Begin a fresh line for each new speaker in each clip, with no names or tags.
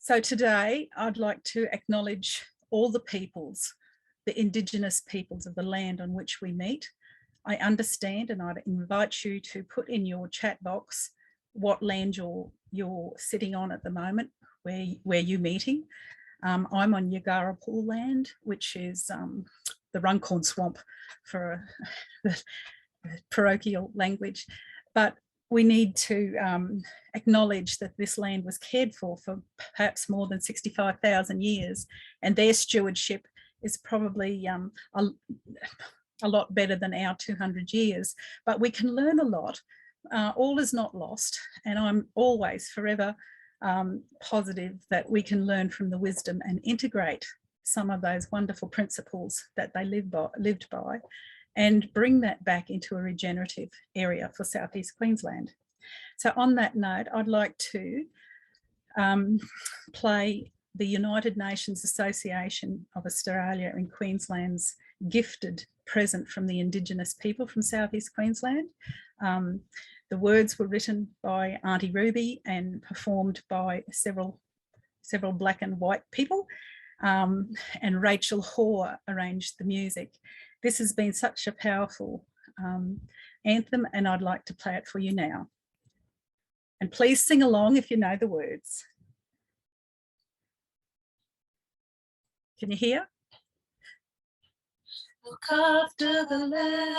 So today I'd like to acknowledge all the peoples, the Indigenous peoples of the land on which we meet. I understand, and I'd invite you to put in your chat box what land you're sitting on at the moment, where you're meeting. I'm on Yagara land, which is the Runcorn Swamp for the parochial language. But we need to acknowledge that this land was cared for perhaps more than 65,000 years, and their stewardship is probably a lot better than our 200 years. But we can learn a lot. All is not lost, and I'm always forever positive that we can learn from the wisdom and integrate some of those wonderful principles that they lived by and bring that back into a regenerative area for South-East Queensland. So on that note, I'd like to play the United Nations Association of Australia and Queensland's gifted present from the Indigenous people from South-East Queensland. The words were written by Auntie Ruby and performed by several black and white people, and Rachel Hoare arranged the music. This has been such a powerful anthem, and I'd like to play it for you now. And please sing along if you know the words. Can you hear?
Look after the land,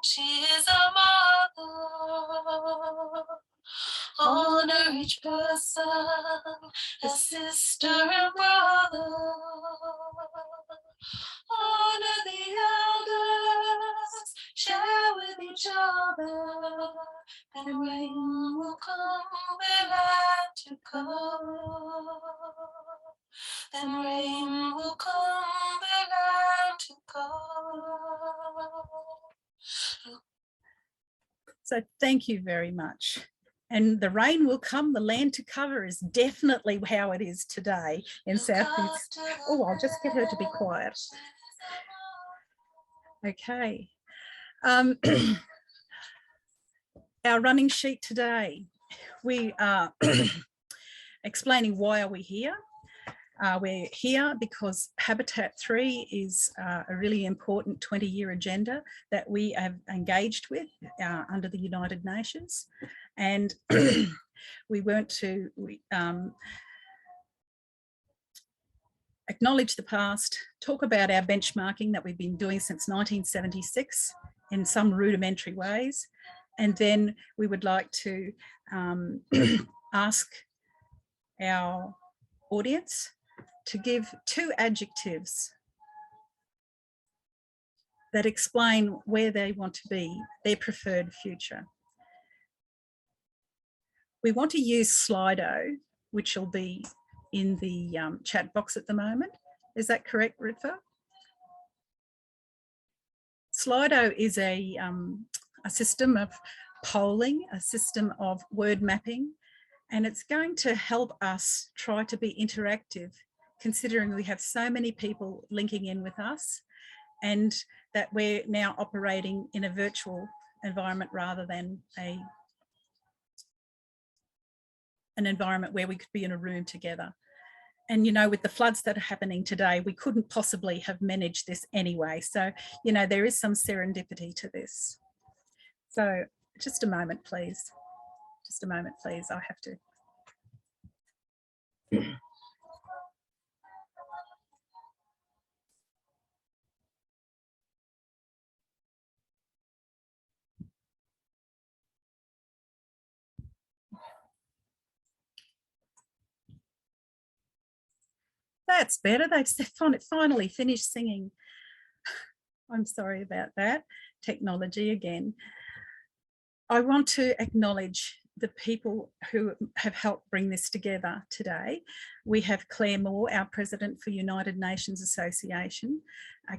she is a mother. Honor each person, a sister and brother. Honor the elders, share with each other, and rain will come where land to go. Then rain will come where land to go.
So thank you very much. And the rain will come, the land to cover is definitely how it is today in South-East. Oh, I'll just get her to be quiet. Okay. Our running sheet today, we are explaining why are we here. We're here because Habitat 3 is a really important 20-year agenda that we have engaged with under the United Nations. And we want to acknowledge the past, talk about our benchmarking that we've been doing since 1976 in some rudimentary ways. And then we would like to ask our audience to give 2 adjectives that explain where they want to be, their preferred future. We want to use Slido, which will be in the chat box at the moment. Is that correct, Ritva? Slido is a system of polling, a system of word mapping, and it's going to help us try to be interactive, considering we have so many people linking in with us and that we're now operating in a virtual environment rather than an environment where we could be in a room together. And, you know, with the floods that are happening today, we couldn't possibly have managed this anyway. So, you know, there is some serendipity to this. So just a moment, please. Just a moment, please. I have to. That's better. They've finally finished singing. I'm sorry about that. Technology again. I want to acknowledge the people who have helped bring this together today. We have Claire Moore, our President for United Nations Association,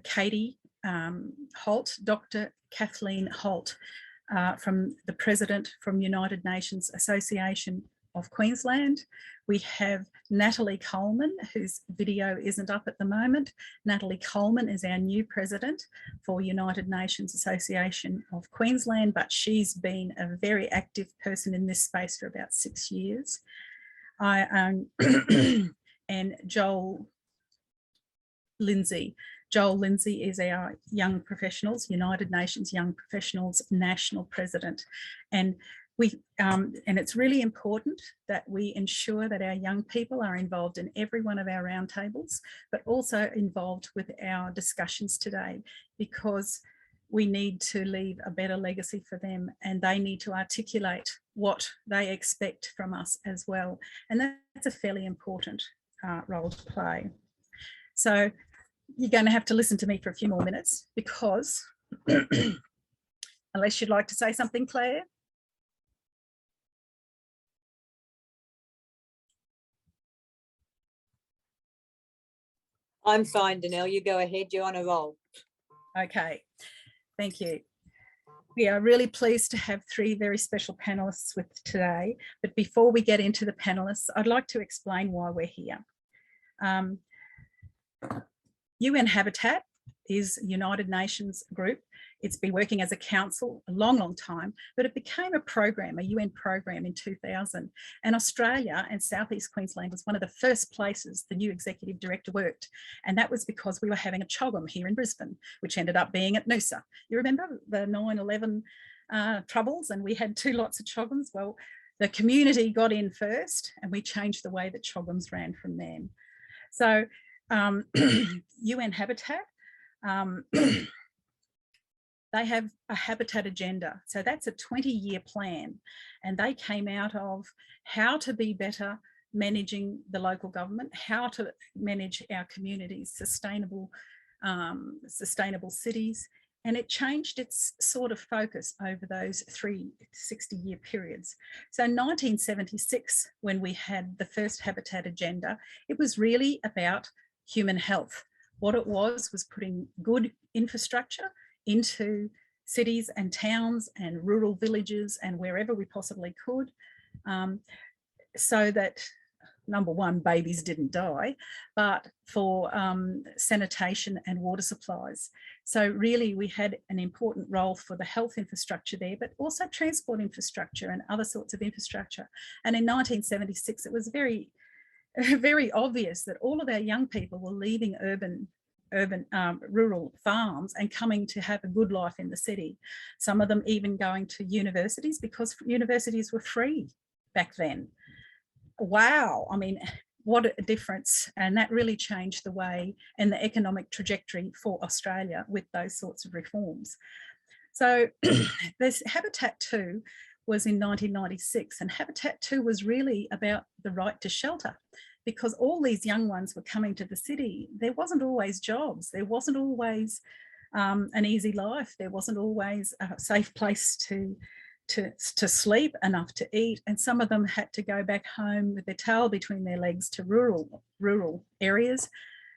Katie Holt, Dr. Kathleen Holt, from the President from United Nations Association of Queensland. We have Natalie Coleman, whose video isn't up at the moment. Natalie Coleman is our new president for United Nations Association of Queensland, but she's been a very active person in this space for about 6 years. And Joel Lindsay. Joel Lindsay is our Young Professionals, United Nations Young Professionals National President. And it's really important that we ensure that our young people are involved in every one of our roundtables, but also involved with our discussions today, because we need to leave a better legacy for them, and they need to articulate what they expect from us as well. And that's a fairly important role to play. So you're going to have to listen to me for a few more minutes, because unless you'd like to say something, Claire.
I'm fine, Danelle. You go ahead. You're on a roll.
Okay, thank you. We are really pleased to have three very special panellists with today. But before we get into the panellists, I'd like to explain why we're here. UN Habitat is a United Nations group. It's been working as a council a long, long time, but it became a program, a UN program in 2000. And Australia and South-East Queensland was one of the first places the new executive director worked. And that was because we were having a CHOGM here in Brisbane, which ended up being at Noosa. You remember the 9/11 troubles, and we had 2 lots of CHOGMs? Well, the community got in first, and we changed the way that CHOGMs ran from then. So UN Habitat, they have a habitat agenda. So that's a 20-year plan. And they came out of how to be better managing the local government, how to manage our communities, sustainable cities. And it changed its sort of focus over those 3 60-year periods. So in 1976, when we had the first habitat agenda, it was really about human health. What it was putting good infrastructure into cities and towns and rural villages and wherever we possibly could, so that, number one, babies didn't die, but for sanitation and water supplies. So really we had an important role for the health infrastructure there, but also transport infrastructure and other sorts of infrastructure. And in 1976, it was very, very obvious that all of our young people were leaving rural farms and coming to have a good life in the city. Some of them even going to universities, because universities were free back then. Wow, I mean, what a difference. And that really changed the way and the economic trajectory for Australia with those sorts of reforms. So this Habitat 2 was in 1996, and Habitat 2 was really about the right to shelter, because all these young ones were coming to the city. There wasn't always jobs. There wasn't always an easy life. There wasn't always a safe place to sleep, enough to eat. And some of them had to go back home with their tail between their legs to rural areas.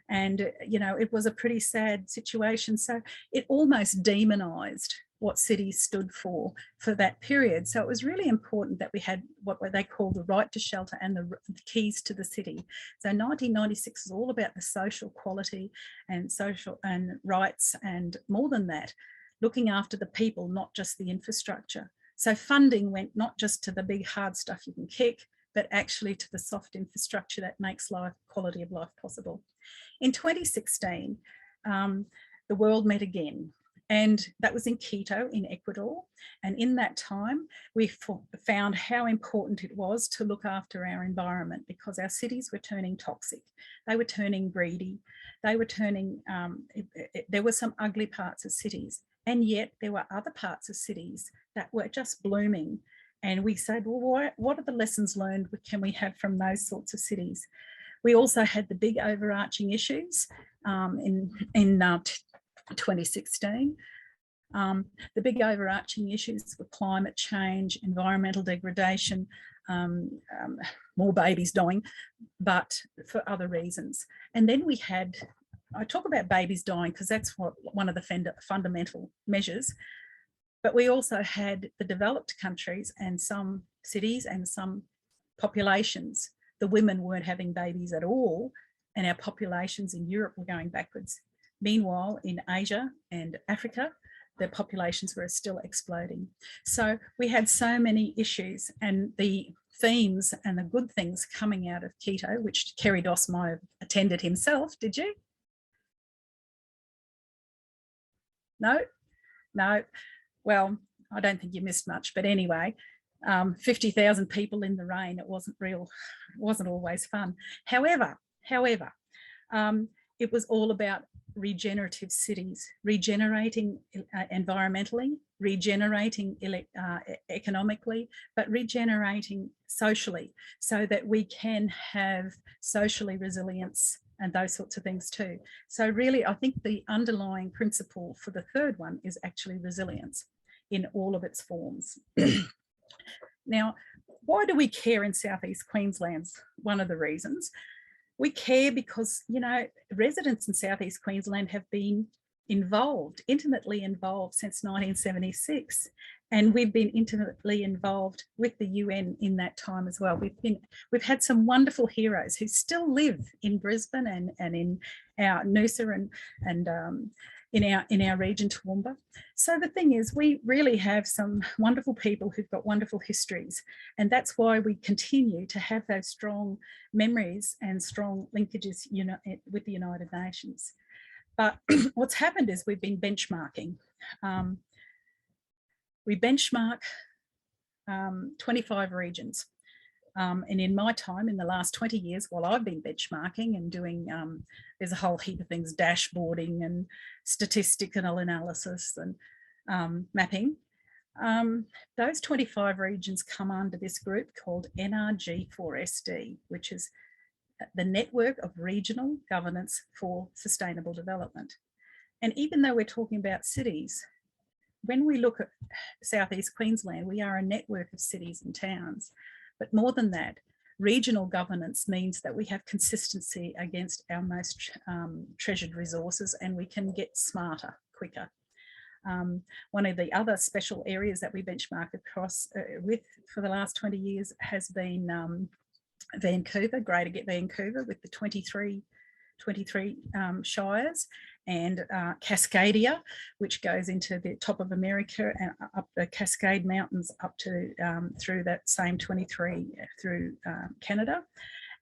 And, you know, it was a pretty sad situation. So it almost demonised what cities stood for that period. So it was really important that we had what they call the right to shelter and the keys to the city. So 1996 is all about the social quality and social and rights, and more than that, looking after the people, not just the infrastructure. So funding went not just to the big hard stuff you can kick, but actually to the soft infrastructure that makes quality of life possible. In 2016, the world met again. And that was in Quito in Ecuador. And in that time, we found how important it was to look after our environment, because our cities were turning toxic. They were turning greedy. They were turning, there were some ugly parts of cities. And yet there were other parts of cities that were just blooming. And we said, well, what are the lessons learned can we have from those sorts of cities? We also had the big overarching issues in 2016. The big overarching issues were climate change, environmental degradation, more babies dying, but for other reasons. And then we had, I talk about babies dying because that's one of the fundamental measures, but we also had the developed countries and some cities and some populations. The women weren't having babies at all, and our populations in Europe were going backwards. Meanwhile, in Asia and Africa, the populations were still exploding. So we had so many issues, and the themes and the good things coming out of Quito, which Kerry Doss might have attended himself, did you? No? No. Well, I don't think you missed much, but anyway, 50,000 people in the rain, it wasn't always fun. However, it was all about regenerative cities, regenerating environmentally, regenerating economically, but regenerating socially, so that we can have socially resilience and those sorts of things too. So really, I think the underlying principle for the third one is actually resilience in all of its forms. Now, why do we care in South-East Queensland? One of the reasons. We care because, you know, residents in South-East Queensland have been intimately involved since 1976. And we've been intimately involved with the UN in that time as well. We've had some wonderful heroes who still live in Brisbane and in our Noosa and in our region, Toowoomba. So the thing is, we really have some wonderful people who've got wonderful histories, and that's why we continue to have those strong memories and strong linkages, you know, with the United Nations. But what's happened is we've been benchmarking. We benchmark 25 regions. And in my time, in the last 20 years, while I've been benchmarking and doing, there's a whole heap of things, dashboarding and statistical analysis and mapping, those 25 regions come under this group called NRG4SD, which is the Network of Regional Governance for Sustainable Development. And even though we're talking about cities, when we look at South-East Queensland, we are a network of cities and towns. But more than that, regional governance means that we have consistency against our most treasured resources, and we can get smarter quicker. One of the other special areas that we benchmark across with for the last 20 years has been Vancouver, Greater Vancouver, with the 23 shires, and Cascadia, which goes into the top of America and up the Cascade Mountains up to through that same 23 through Canada.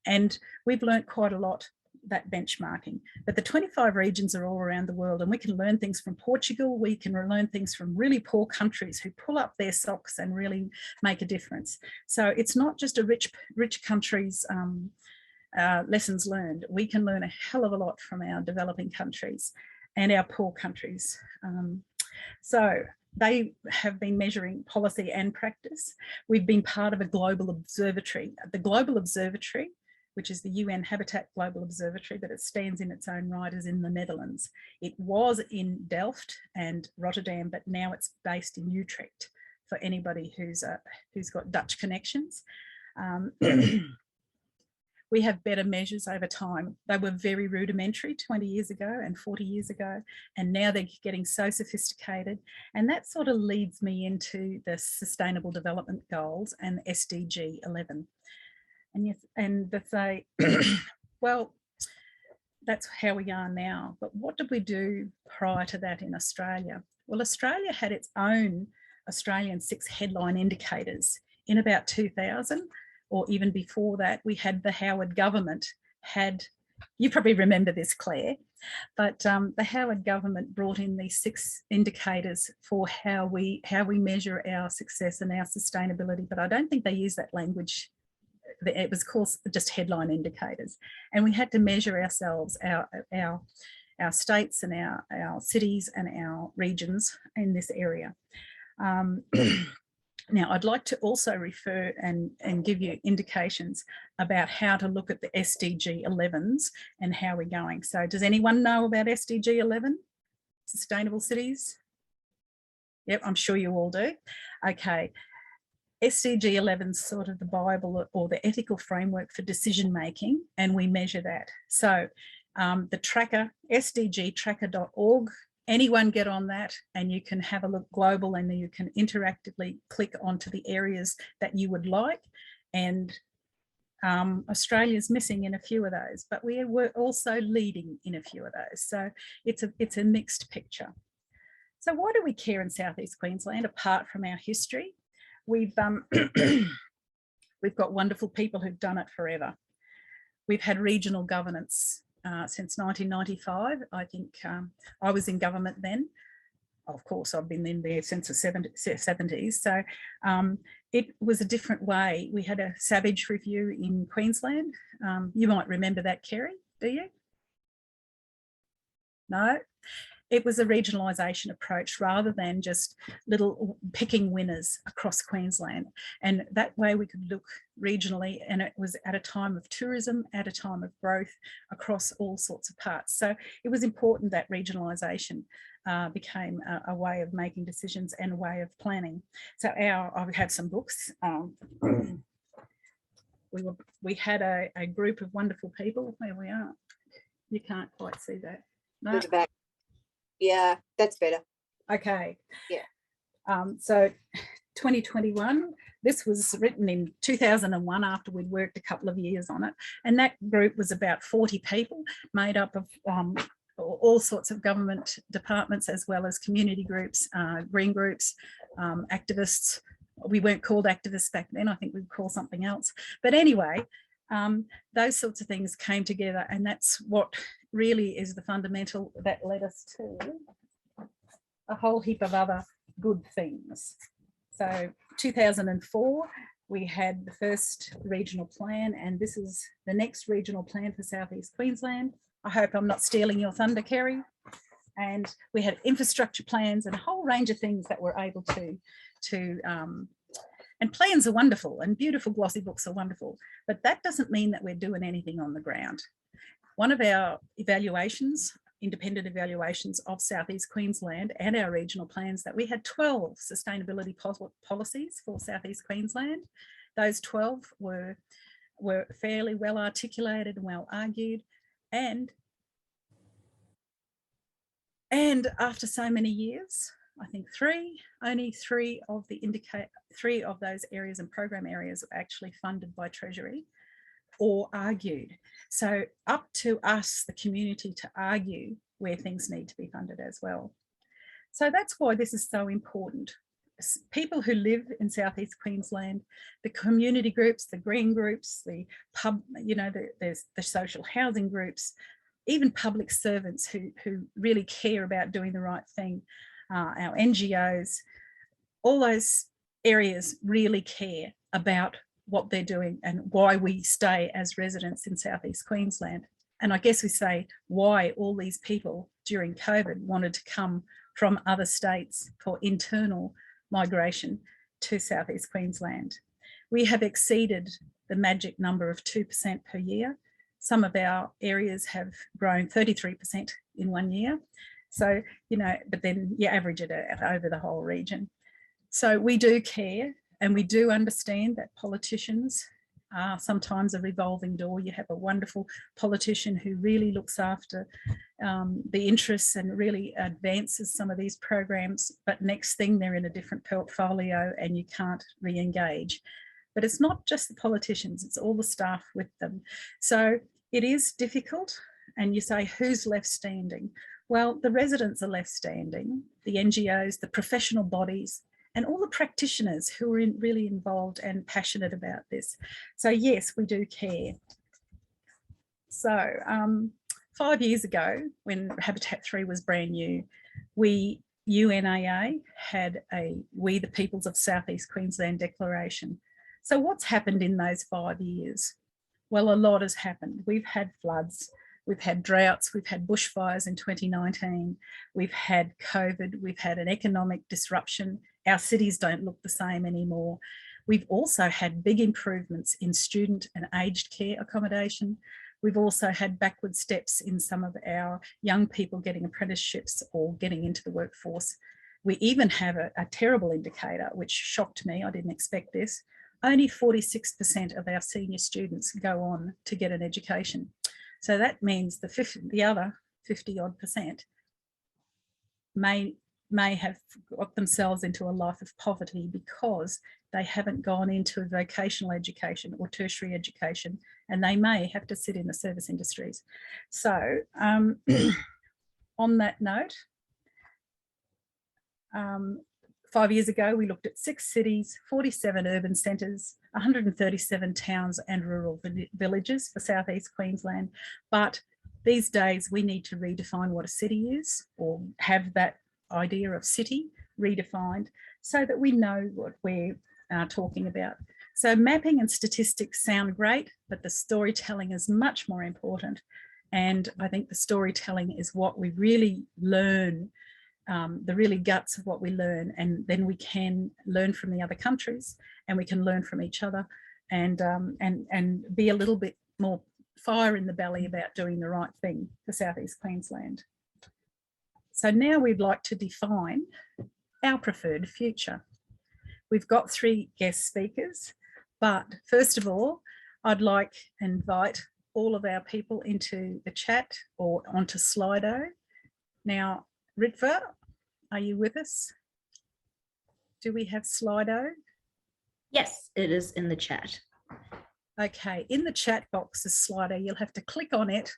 And we've learnt quite a lot that benchmarking, but the 25 regions are all around the world, and we can learn things from Portugal. We can learn things from really poor countries who pull up their socks and really make a difference. So it's not just a rich countries lessons learned. We can learn a hell of a lot from our developing countries and our poor countries. So they have been measuring policy and practice. We've been part of a global observatory. The global observatory, which is the UN Habitat Global Observatory, but it stands in its own right, is in the Netherlands. It was in Delft and Rotterdam, but now it's based in Utrecht for anybody who's got Dutch connections. We have better measures over time. They were very rudimentary 20 years ago and 40 years ago, and now they're getting so sophisticated. And that sort of leads me into the Sustainable Development Goals and SDG 11. And yes, and they say, well, that's how we are now. But what did we do prior to that in Australia? Well, Australia had its own Australian 6 headline indicators in about 2000. Or even before that, we had the Howard government you probably remember this, Claire, but the Howard government brought in these 6 indicators for how we measure our success and our sustainability, but I don't think they use that language. It was called just headline indicators. And we had to measure ourselves, our states and our cities and our regions in this area. Now, I'd like to also refer and give you indications about how to look at the SDG 11s and how we're going. So does anyone know about SDG 11, Sustainable Cities? Yep, I'm sure you all do. Okay, SDG 11 is sort of the Bible or the ethical framework for decision making, and we measure that. So the tracker, sdgtracker.org, anyone get on that and you can have a look global, and you can interactively click onto the areas that you would like. And Australia's missing in a few of those, but we were also leading in a few of those. So it's a mixed picture. So why do we care in South-East Queensland apart from our history? We've We've got wonderful people who've done it forever. We've had regional governance since 1995. I think I was in government then. Of course, I've been in there since the 70s. So it was a different way. We had a Savage review in Queensland. You might remember that, Kerry, do you? No? It was a regionalisation approach rather than just little picking winners across Queensland. And that way we could look regionally, and it was at a time of tourism, at a time of growth across all sorts of parts. So it was important that regionalisation became a way of making decisions and a way of planning. So I've had some books. We had a group of wonderful people. There we are. You can't quite see that. No.
To the back. Yeah, that's better.
Okay.
Yeah.
So 2021, this was written in 2001 after we'd worked a couple of years on it. And that group was about 40 people made up of all sorts of government departments as well as community groups, green groups, activists. We weren't called activists back then. I think we'd call something else. But anyway, those sorts of things came together, and that's what really is the fundamental that led us to a whole heap of other good things. So 2004, we had the first regional plan, and this is the next regional plan for South-East Queensland. I hope I'm not stealing your thunder, Kerry. And we had infrastructure plans and a whole range of things that we're able to and plans are wonderful and beautiful glossy books are wonderful, but that doesn't mean that we're doing anything on the ground. One of our evaluations, independent evaluations of South-East Queensland and our regional plans, that we had 12 sustainability policies for South-East Queensland. Those 12 were fairly well articulated and well argued, and after so many years, I think only three of those areas and program areas were actually funded by Treasury or argued. So up to us, the community, to argue where things need to be funded as well. So that's why this is so important. People who live in South-East Queensland, the community groups, the green groups, the pub, there's the social housing groups, even public servants who really care about doing the right thing, our NGOs, all those areas really care about what they're doing and why we stay as residents in South-East Queensland. And I guess we say why all these people during COVID wanted to come from other states for internal migration to South-East Queensland. We have exceeded the magic number of 2% per year. Some of our areas have grown 33% in 1 year. So, but then you average it out over the whole region. So we do care, and we do understand that politicians are sometimes a revolving door. You have a wonderful politician who really looks after the interests and really advances some of these programs, but next thing they're in a different portfolio and you can't re-engage. But it's not just the politicians, it's all the staff with them. So it is difficult, and you say, who's left standing? Well, the residents are left standing, the NGOs, the professional bodies, and all the practitioners who are really involved and passionate about this. So yes, we do care. So 5 years ago, when Habitat 3 was brand new, UNAA had a We the Peoples of South-East Queensland declaration. So what's happened in those 5 years? Well, a lot has happened. We've had floods, we've had droughts, we've had bushfires in 2019, we've had COVID, we've had an economic disruption. Our cities don't look the same anymore. We've also had big improvements in student and aged care accommodation. We've also had backward steps in some of our young people getting apprenticeships or getting into the workforce. We even have a terrible indicator, which shocked me. I didn't expect this. Only 46% of our senior students go on to get an education. So that means the other 50-odd% may have got themselves into a life of poverty because they haven't gone into vocational education or tertiary education, and they may have to sit in the service industries. So on that note, 5 years ago, we looked at 6 cities, 47 urban centres, 137 towns and rural villages for South-East Queensland. But these days, we need to redefine what a city is, or have that idea of city redefined so that we know what we're talking about. So mapping and statistics sound great, but the storytelling is much more important. And I think the storytelling is what we really learn, the really guts of what we learn, and then we can learn from the other countries, and we can learn from each other, and be a little bit more fire in the belly about doing the right thing for South-East Queensland. So now we'd like to define our preferred future. We've got 3 guest speakers, but first of all, I'd like to invite all of our people into the chat or onto Slido. Now, Ritva, are you with us? Do we have Slido?
Yes, it is in the chat.
Okay, in the chat box is Slido. You'll have to click on it.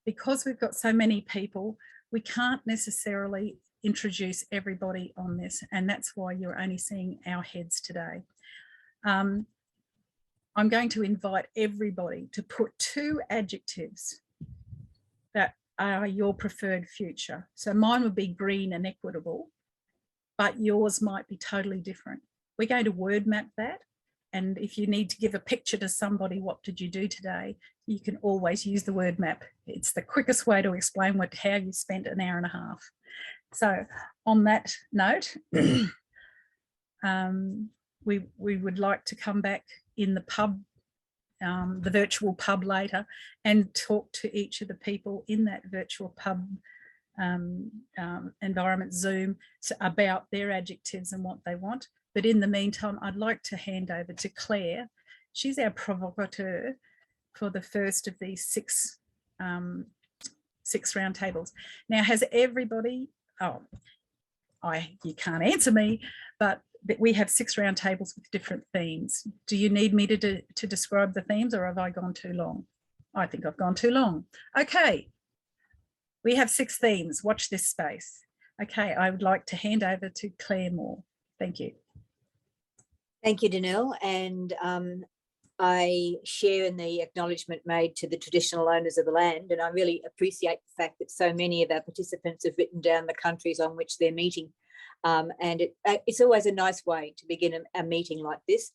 Because we've got so many people, we can't necessarily introduce everybody on this, and that's why you're only seeing our heads today. I'm going to invite everybody to put 2 adjectives that are your preferred future. So mine would be green and equitable, but yours might be totally different. We're going to word map that. And if you need to give a picture to somebody, what did you do today? You can always use the word map. It's the quickest way to explain how you spent an hour and a half. So on that note, we would like to come back in the pub, the virtual pub later, and talk to each of the people in that virtual pub environment, Zoom, about their adjectives and what they want. But in the meantime, I'd like to hand over to Claire. She's our provocateur for the first of these 6 roundtables. Now, has everybody, you can't answer me, but we have 6 roundtables with different themes. Do you need me to describe the themes, or have I gone too long? I think I've gone too long. Okay, we have 6 themes. Watch this space. Okay, I would like to hand over to Claire Moore. Thank you.
Thank you, Danelle. And I share in the acknowledgement made to the traditional owners of the land, and I really appreciate the fact that so many of our participants have written down the countries on which they're meeting. And it's always a nice way to begin a meeting like this.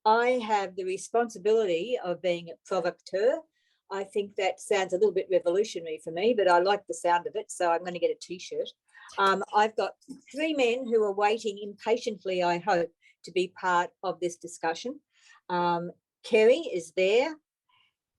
I have the responsibility of being a provocateur. I think that sounds a little bit revolutionary for me, but I like the sound of it, so I'm going to get a T-shirt. I've got 3 men who are waiting impatiently, I hope, to be part of this discussion. Kerry is there,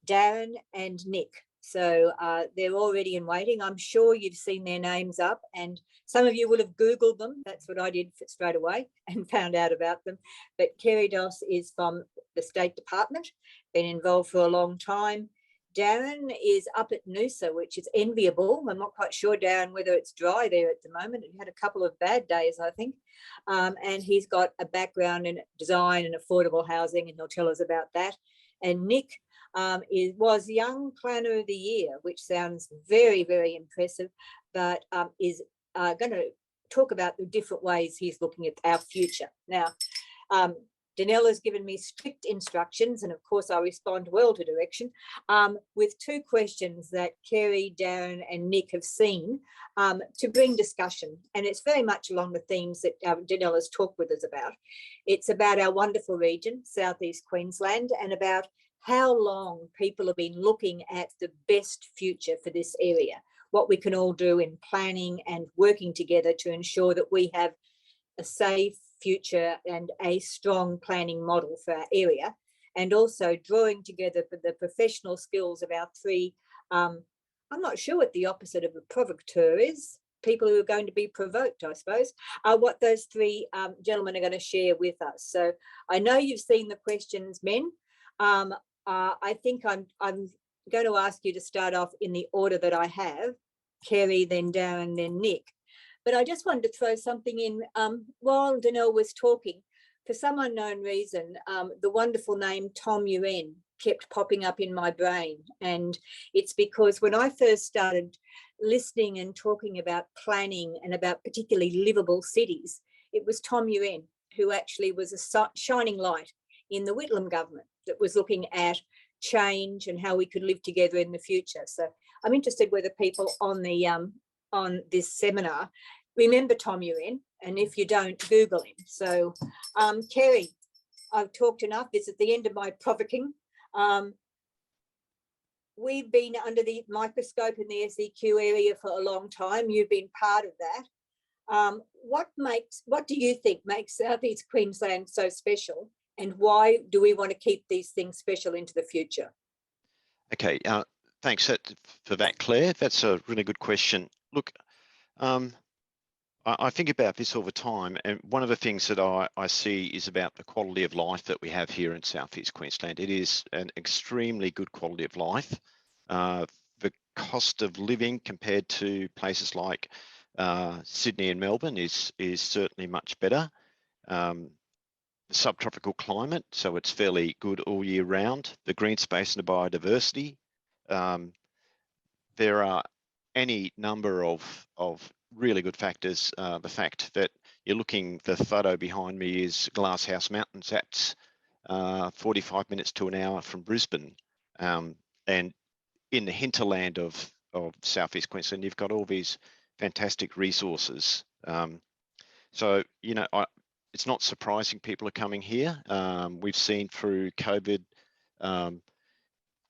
Darren and Nick. So they're already in waiting. I'm sure you've seen their names up, and some of you will have Googled them. That's what I did straight away and found out about them. But Kerry Doss is from the State Department, been involved for a long time. Darren is up at Noosa, which is enviable. I'm not quite sure, Darren, whether it's dry there at the moment. He had a couple of bad days, I think. And he's got a background in design and affordable housing, and he'll tell us about that. And Nick was Young Planner of the Year, which sounds very, very impressive, but is going to talk about the different ways he's looking at our future. Now, Danelle has given me strict instructions, and of course I respond well to direction, with 2 questions that Kerry, Darren and Nick have seen to bring discussion. And it's very much along the themes that Danelle has talked with us about. It's about our wonderful region, South-East Queensland, and about how long people have been looking at the best future for this area, what we can all do in planning and working together to ensure that we have a safe future and a strong planning model for our area, and also drawing together the professional skills of our 3, I'm not sure what the opposite of a provocateur is, people who are going to be provoked, I suppose, what those 3 gentlemen are going to share with us. So I know you've seen the questions, men. I think I'm going to ask you to start off in the order that I have, Kerry, then Darren, then Nick. But I just wanted to throw something in while Danelle was talking. For some unknown reason, the wonderful name Tom Uren kept popping up in my brain. And it's because when I first started listening and talking about planning and about particularly livable cities, it was Tom Yuen, who actually was a shining light in the Whitlam government that was looking at change and how we could live together in the future. So I'm interested whether people on the on this seminar remember Tom Yuen, and if you don't, Google him. So Kerry, I've talked enough. This is the end of my provoking. We've been under the microscope in the SEQ area for a long time. You've been part of that. What do you think makes South-East Queensland so special, and why do we want to keep these things special into the future?
Okay, thanks for that, Claire. That's a really good question. Look, I think about this all the time, and one of the things that I see is about the quality of life that we have here in South-East Queensland. It is an extremely good quality of life. The cost of living compared to places like Sydney and Melbourne is certainly much better. The subtropical climate, so it's fairly good all year round. The green space and the biodiversity. There are any number of really good factors. The fact that you're looking, the photo behind me is Glasshouse Mountains. That's 45 minutes to an hour from Brisbane. And in the hinterland of South-East Queensland, you've got all these fantastic resources. So, you know, it's not surprising people are coming here. We've seen through COVID,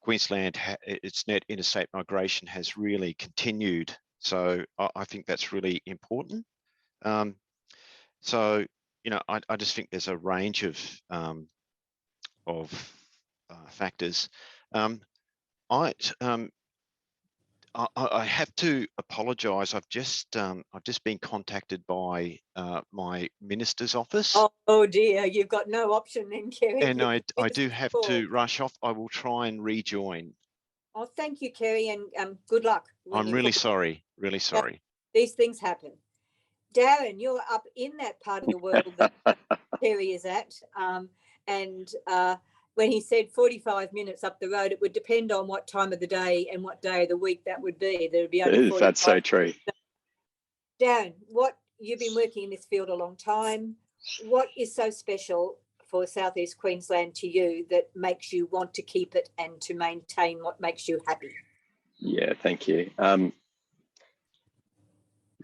Queensland, its net interstate migration has really continued. So I think that's really important. So, you know, I just think there's a range of factors. I have to apologise. I've just been contacted by my minister's office.
Oh dear, you've got no option then, Kerry.
And I do have to rush off. I will try and rejoin.
Oh, thank you, Kerry, and good luck.
I'm really sorry, really sorry.
These things happen. Darren, you're up in that part of the world that Kerry is at, and when he said 45 minutes up the road, it would depend on what time of the day and what day of the week that would be. There would be only 45.
That's so true.
Darren, you've been working in this field a long time. What is so special for South-East Queensland to you that makes you want to keep it and to maintain what makes you happy?
Yeah, thank you.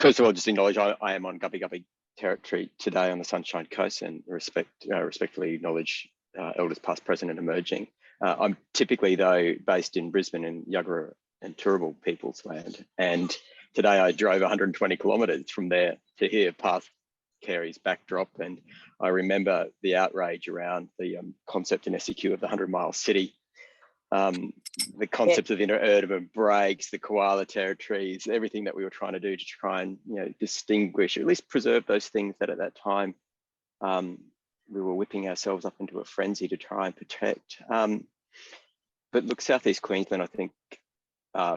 First of all, just acknowledge I am on Gubbi Gubbi territory today on the Sunshine Coast, and respectfully acknowledge elders past, present and emerging. I'm typically, though, based in Brisbane and Yuggera and Turrbal People's Land, and today I drove 120 kilometres from there to here past Kerry's backdrop, and I remember the outrage around the concept in SEQ of the 100-mile city, the concept of interurban breaks, the koala territories, everything that we were trying to do to try and, you know, distinguish, or at least preserve those things that at that time we were whipping ourselves up into a frenzy to try and protect. But look, South-East Queensland, I think,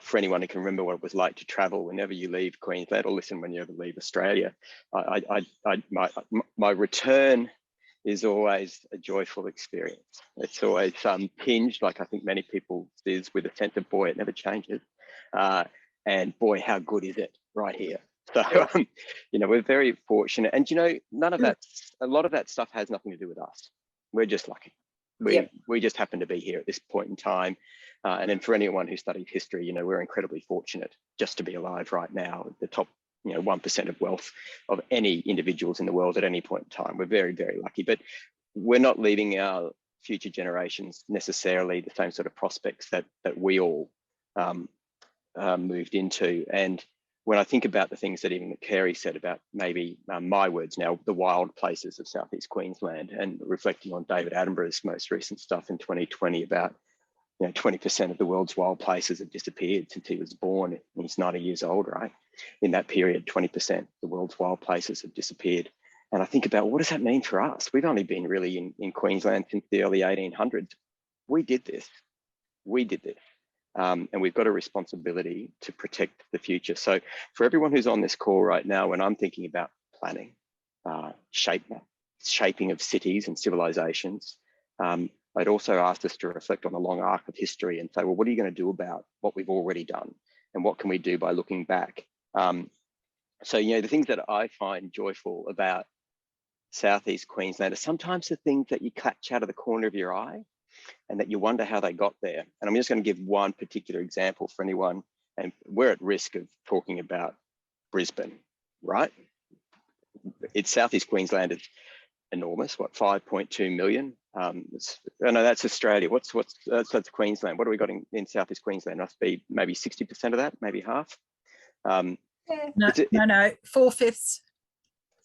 for anyone who can remember what it was like to travel whenever you leave Queensland, or listen when you ever leave Australia, my return is always a joyful experience. It's always tinged, like I think many people is, with a sense of, boy, it never changes. And boy, how good is it right here? So, you know, we're very fortunate. And, you know, none of that, a lot of that stuff has nothing to do with us. We're just lucky. We just happen to be here at this point in time. And then for anyone who studied history, you know, we're incredibly fortunate just to be alive right now, the top, you know, 1% of wealth of any individuals in the world at any point in time. We're very, very lucky, but we're not leaving our future generations necessarily the same sort of prospects that we all moved into. And when I think about the things that even Kerry said about maybe my words now, the wild places of South-East Queensland, and reflecting on David Attenborough's most recent stuff in 2020 about, you know, 20% of the world's wild places have disappeared since he was born. He's 90 years old, right? In that period, 20% of the world's wild places have disappeared. And I think about, what does that mean for us? We've only been really in Queensland since the early 1800s. We did this. And we've got a responsibility to protect the future. So for everyone who's on this call right now, when I'm thinking about planning, shaping of cities and civilizations, I'd also ask us to reflect on the long arc of history and say, well, what are you going to do about what we've already done? And what can we do by looking back? So, you know, the things that I find joyful about South-East Queensland are sometimes the things that you catch out of the corner of your eye and that you wonder how they got there. And I'm just going to give one particular example for anyone, and we're at risk of talking about Brisbane, right? It's South-East Queensland, it's enormous, what, 5.2 million? Oh no, that's Australia. That's Queensland. What do we got in South-East Queensland? Must be maybe 60% of that, maybe half.
No, 4/5.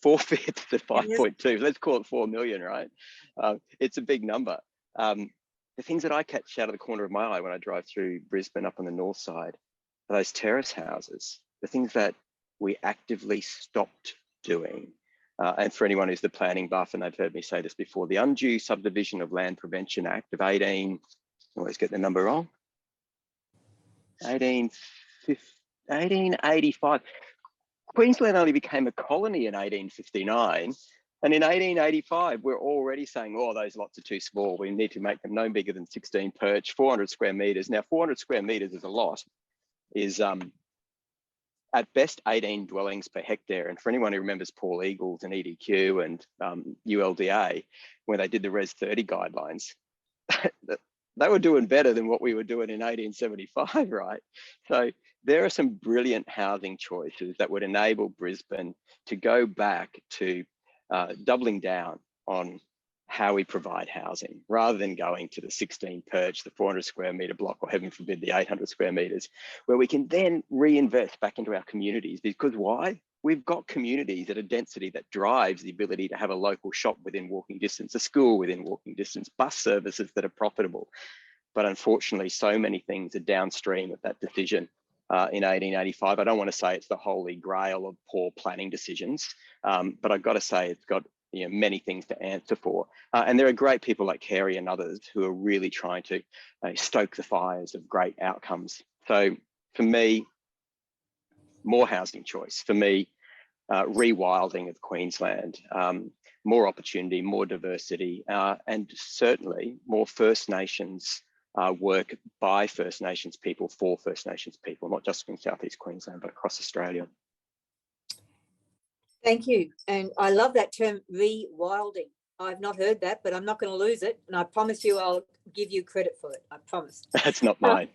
4/5 of 5.2. Let's call it 4 million, right? It's a big number. The things that I catch out of the corner of my eye when I drive through Brisbane up on the north side are those terrace houses, the things that we actively stopped doing. And for anyone who's the planning buff, and they've heard me say this before, the Undue Subdivision of Land Prevention Act of 18, I always get the number wrong, 1885. Queensland only became a colony in 1859. And in 1885, we're already saying, oh, those lots are too small. We need to make them no bigger than 16 perch, 400 square metres. Now, 400 square metres is a lot, is at best 18 dwellings per hectare. And for anyone who remembers Paul Eagles and EDQ and ULDA, when they did the Res 30 guidelines, they were doing better than what we were doing in 1875, right? So there are some brilliant housing choices that would enable Brisbane to go back to doubling down on how we provide housing, rather than going to the 16 perch, the 400 square metre block, or heaven forbid, the 800 square metres, where we can then reinvest back into our communities. Because why? We've got communities at a density that drives the ability to have a local shop within walking distance, a school within walking distance, bus services that are profitable. But unfortunately, so many things are downstream of that decision in 1885. I don't want to say it's the holy grail of poor planning decisions, but I've got to say it's got many things to answer for. And there are great people like Kerry and others who are really trying to stoke the fires of great outcomes. So for me, more housing choice. For me, rewilding of Queensland, more opportunity, more diversity, and certainly more First Nations work by First Nations people for First Nations people, not just in South-East Queensland, but across Australia.
Thank you. And I love that term, rewilding. I've not heard that, but I'm not going to lose it. And I promise you I'll give you credit for it. I promise.
That's not mine.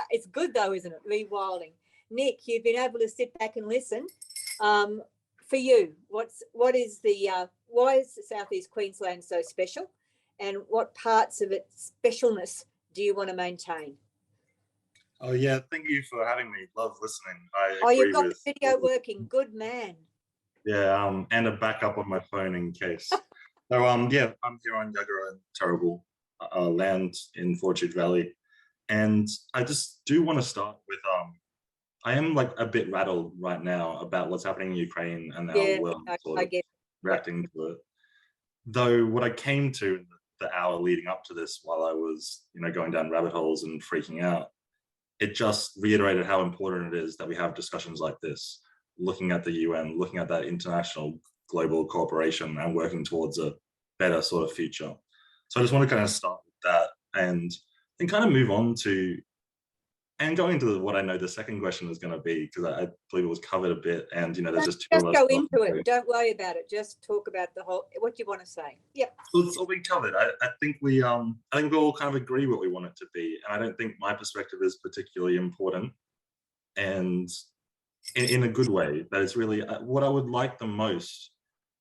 It's good though, isn't it? Rewilding. Nick, you've been able to sit back and listen. For you, why is South-East Queensland so special? And what parts of its specialness do you want to maintain?
Oh yeah, thank you for having me. Love listening.
You've got the video working. Good man.
Yeah, and a backup on my phone in case. So yeah, I'm here on Yagara and Terrible land in Fortitude Valley, and I just do want to start with I am like a bit rattled right now about what's happening in Ukraine and our world sort of reacting to it. Though what I came to the hour leading up to this, while I was going down rabbit holes and freaking out, it just reiterated how important it is that we have discussions like this, looking at the UN, looking at that international global cooperation and working towards a better sort of future. So I just want to kind of start with that and then kind of move on to, and go into what I know the second question is going to be, because I believe it was covered a bit, and there's just two of us.
Just go into it. Don't worry about it. Just talk about the whole, what you want to say. Yep.
So it's all been covered. I think we all kind of agree what we want it to be, and I don't think my perspective is particularly important, and in a good way. That is really what I would like the most,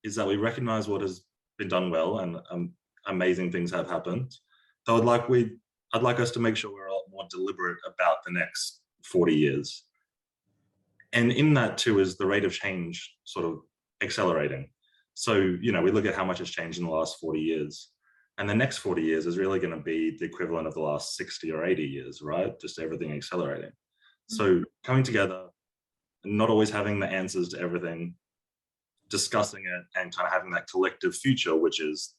is that we recognize what has been done well and amazing things have happened. So I'd like us to make sure we're a lot more deliberate about the next 40 years. And in that too is the rate of change sort of accelerating. So, we look at how much has changed in the last 40 years. And the next 40 years is really going to be the equivalent of the last 60 or 80 years, right? Just everything accelerating. So coming together, not always having the answers to everything, discussing it and kind of having that collective future, which is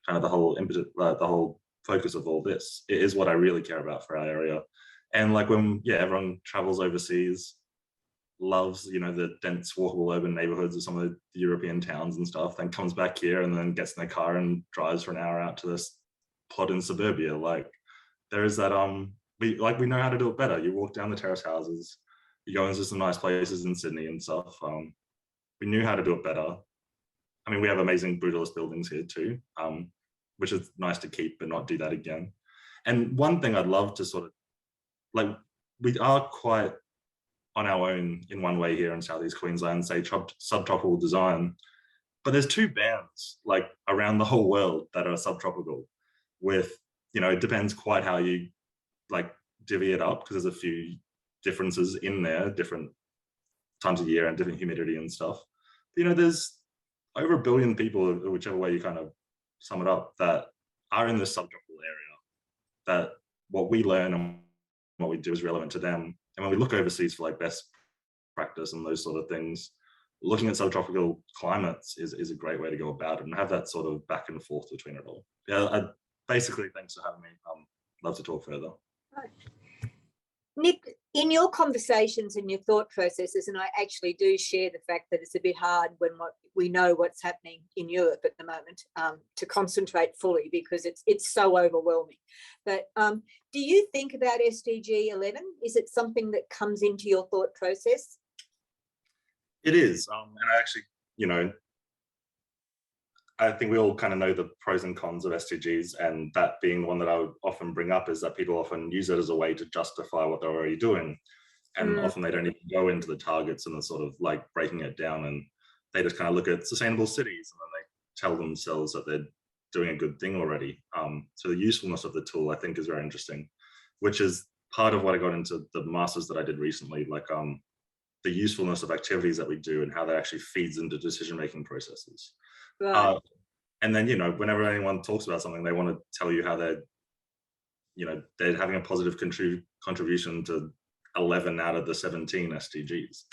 kind of the whole impetus, the whole focus of all this. It is what I really care about for our area. And like when everyone travels overseas, loves the dense walkable urban neighborhoods of some of the European towns and stuff, then comes back here and then gets in their car and drives for an hour out to this plot in suburbia. Like there is that we know how to do it better. You walk down the terrace houses, you go into some nice places in Sydney and stuff. We knew how to do it better. I mean, we have amazing brutalist buildings here too, which is nice to keep but not do that again. And one thing I'd love to sort of, like, we are quite on our own in one way here in South-East Queensland, say subtropical design, but there's 2 bands like around the whole world that are subtropical with, you know, it depends quite how you like divvy it up, because there's a few differences in there, different times of year and different humidity and stuff. But, you know, there's over 1 billion people, whichever way you kind of sum it up, that are in this subtropical area, that what we learn and what we do is relevant to them. And when we look overseas for like best practice and those sort of things, looking at subtropical climates is a great way to go about it and have that sort of back and forth between it all. Yeah, basically, thanks for having me. Love to talk further.
Right. Nick, in your conversations and your thought processes, and I actually do share the fact that it's a bit hard when we know what's happening in Europe at the moment to concentrate fully because it's so overwhelming. But do you think about SDG 11? Is it something that comes into your thought process?
It is, and I actually, you know, I think we all kind of know the pros and cons of SDGs, and that being the one that I would often bring up is that people often use it as a way to justify what they're already doing. And often they don't even go into the targets and the sort of like breaking it down, and they just kind of look at sustainable cities and then they tell themselves that they're doing a good thing already. So the usefulness of the tool, I think, is very interesting, which is part of what I got into the masters that I did recently, like the usefulness of activities that we do and how that actually feeds into decision-making processes. Right. And then, you know, whenever anyone talks about something, they want to tell you how they're, you know, they're having a positive contribution to 11 out of the 17 SDGs.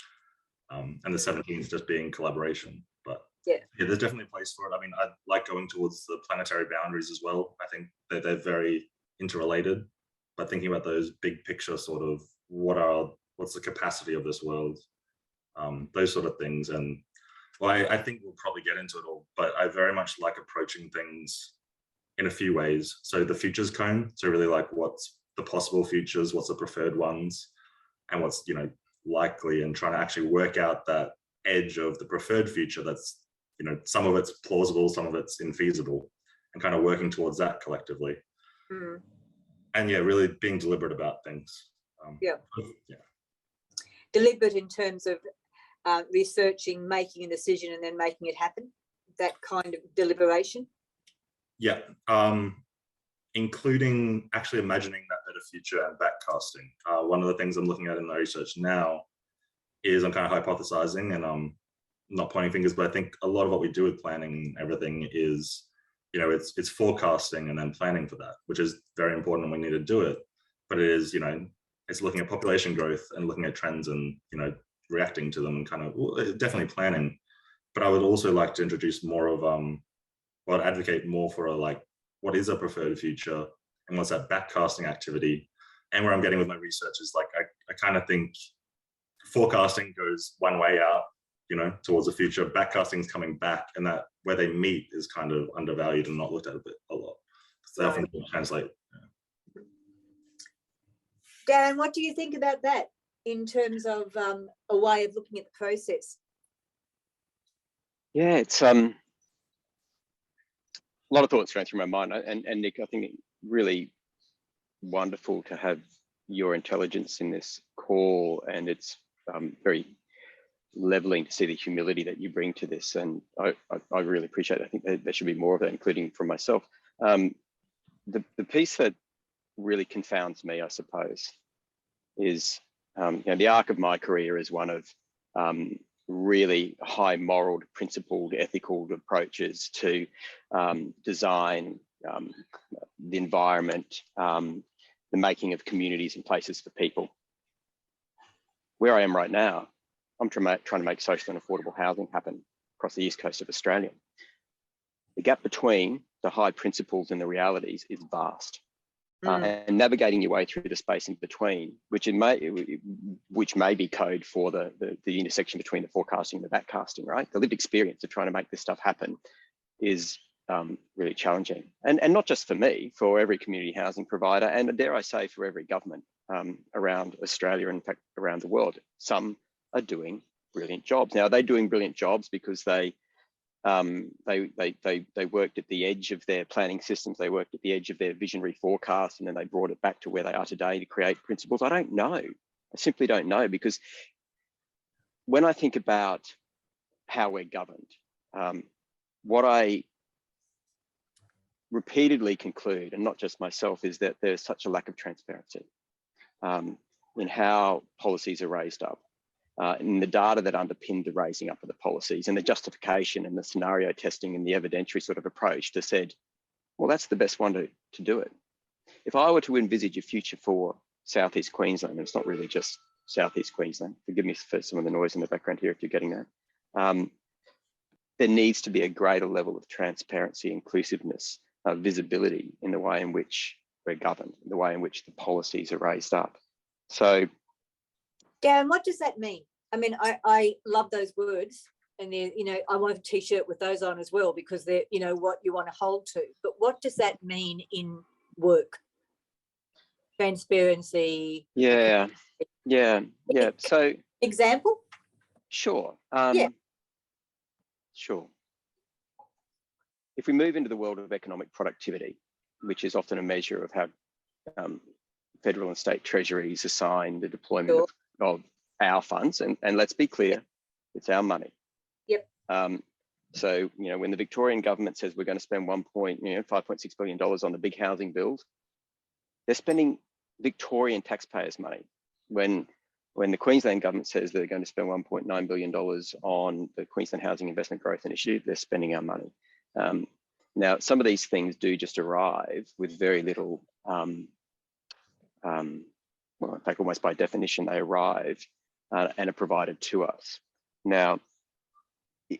And the 17th just being collaboration. But yeah, there's definitely a place for it. I mean, I like going towards the planetary boundaries as well. I think they're very interrelated, but thinking about those big picture sort of what's the capacity of this world, those sort of things. And well, I think we'll probably get into it all, but I very much like approaching things in a few ways. So the futures cone, so really like what's the possible futures, what's the preferred ones, and what's, you know, likely, and trying to actually work out that edge of the preferred future that's, you know, some of it's plausible, some of it's infeasible, and kind of working towards that collectively. And yeah, really being deliberate about things. Yeah.
Deliberate in terms of researching, making a decision, and then making it happen. That kind of deliberation. Yeah,
including actually imagining that better future and backcasting. One of the things I'm looking at in the research now is I'm kind of hypothesizing, and I'm not pointing fingers, but I think a lot of what we do with planning and everything is, you know, it's forecasting and then planning for that, which is very important and we need to do it. But it is, you know, it's looking at population growth and looking at trends and, you know, reacting to them and kind of definitely planning. But I would also like to introduce more of, well, I'd advocate more for a, like, what is a preferred future and what's that backcasting activity. And where I'm getting with my research is like, I kind of think forecasting goes one way out, you know, towards the future. Backcasting is coming back, and that where they meet is kind of undervalued and not looked at a lot. So they often don't translate.
Darren, what do you think about that in terms of a way of looking at the process?
Yeah, it's a lot of thoughts going through my mind, and Nick, I think really wonderful to have your intelligence in this call, and it's very leveling to see the humility that you bring to this, and I really appreciate it. I think there should be more of that, including from myself. The piece that really confounds me, I suppose, is you know, the arc of my career is one of really high moral, principled, ethical approaches to design, the environment, the making of communities and places for people. Where I am right now, I'm trying to make social and affordable housing happen across the east coast of Australia. The gap between the high principles and the realities is vast. And navigating your way through the space in between, which may be code for the intersection between the forecasting and the backcasting, right? The lived experience of trying to make this stuff happen is really challenging. And not just for me, for every community housing provider, and dare I say for every government around Australia, in fact, around the world. Some are doing brilliant jobs. Now, are they doing brilliant jobs because they They worked at the edge of their planning systems. They worked at the edge of their visionary forecast, and then they brought it back to where they are today to create principles. I don't know. I simply don't know, because when I think about how we're governed, what I repeatedly conclude, and not just myself, is that there's such a lack of transparency in how policies are raised up, in the data that underpinned the raising up of the policies, and the justification and the scenario testing and the evidentiary sort of approach to said, well, that's the best one to do it. If I were to envisage a future for South-East Queensland, and it's not really just South-East Queensland, forgive me for some of the noise in the background here if you're getting that, there needs to be a greater level of transparency, inclusiveness, visibility in the way in which we're governed, in the way in which the policies are raised up. So,
Darren, what does that mean? I mean, I love those words, and I want a T-shirt with those on as well, because they're, what you want to hold to. But what does that mean in work? Transparency.
Yeah. So,
example?
Sure.
Yeah.
Sure. If we move into the world of economic productivity, which is often a measure of how federal and state treasuries assign the deployment of our funds, and let's be clear, it's our money.
Yep.
So, when the Victorian government says we're going to spend $5.6 billion on the big housing build, they're spending Victorian taxpayers' money. When the Queensland government says they're going to spend $1.9 billion on the Queensland Housing Investment Growth Initiative, they're spending our money. Now, some of these things do just arrive with very little, well, in fact, almost by definition, they arrive and are provided to us. Now,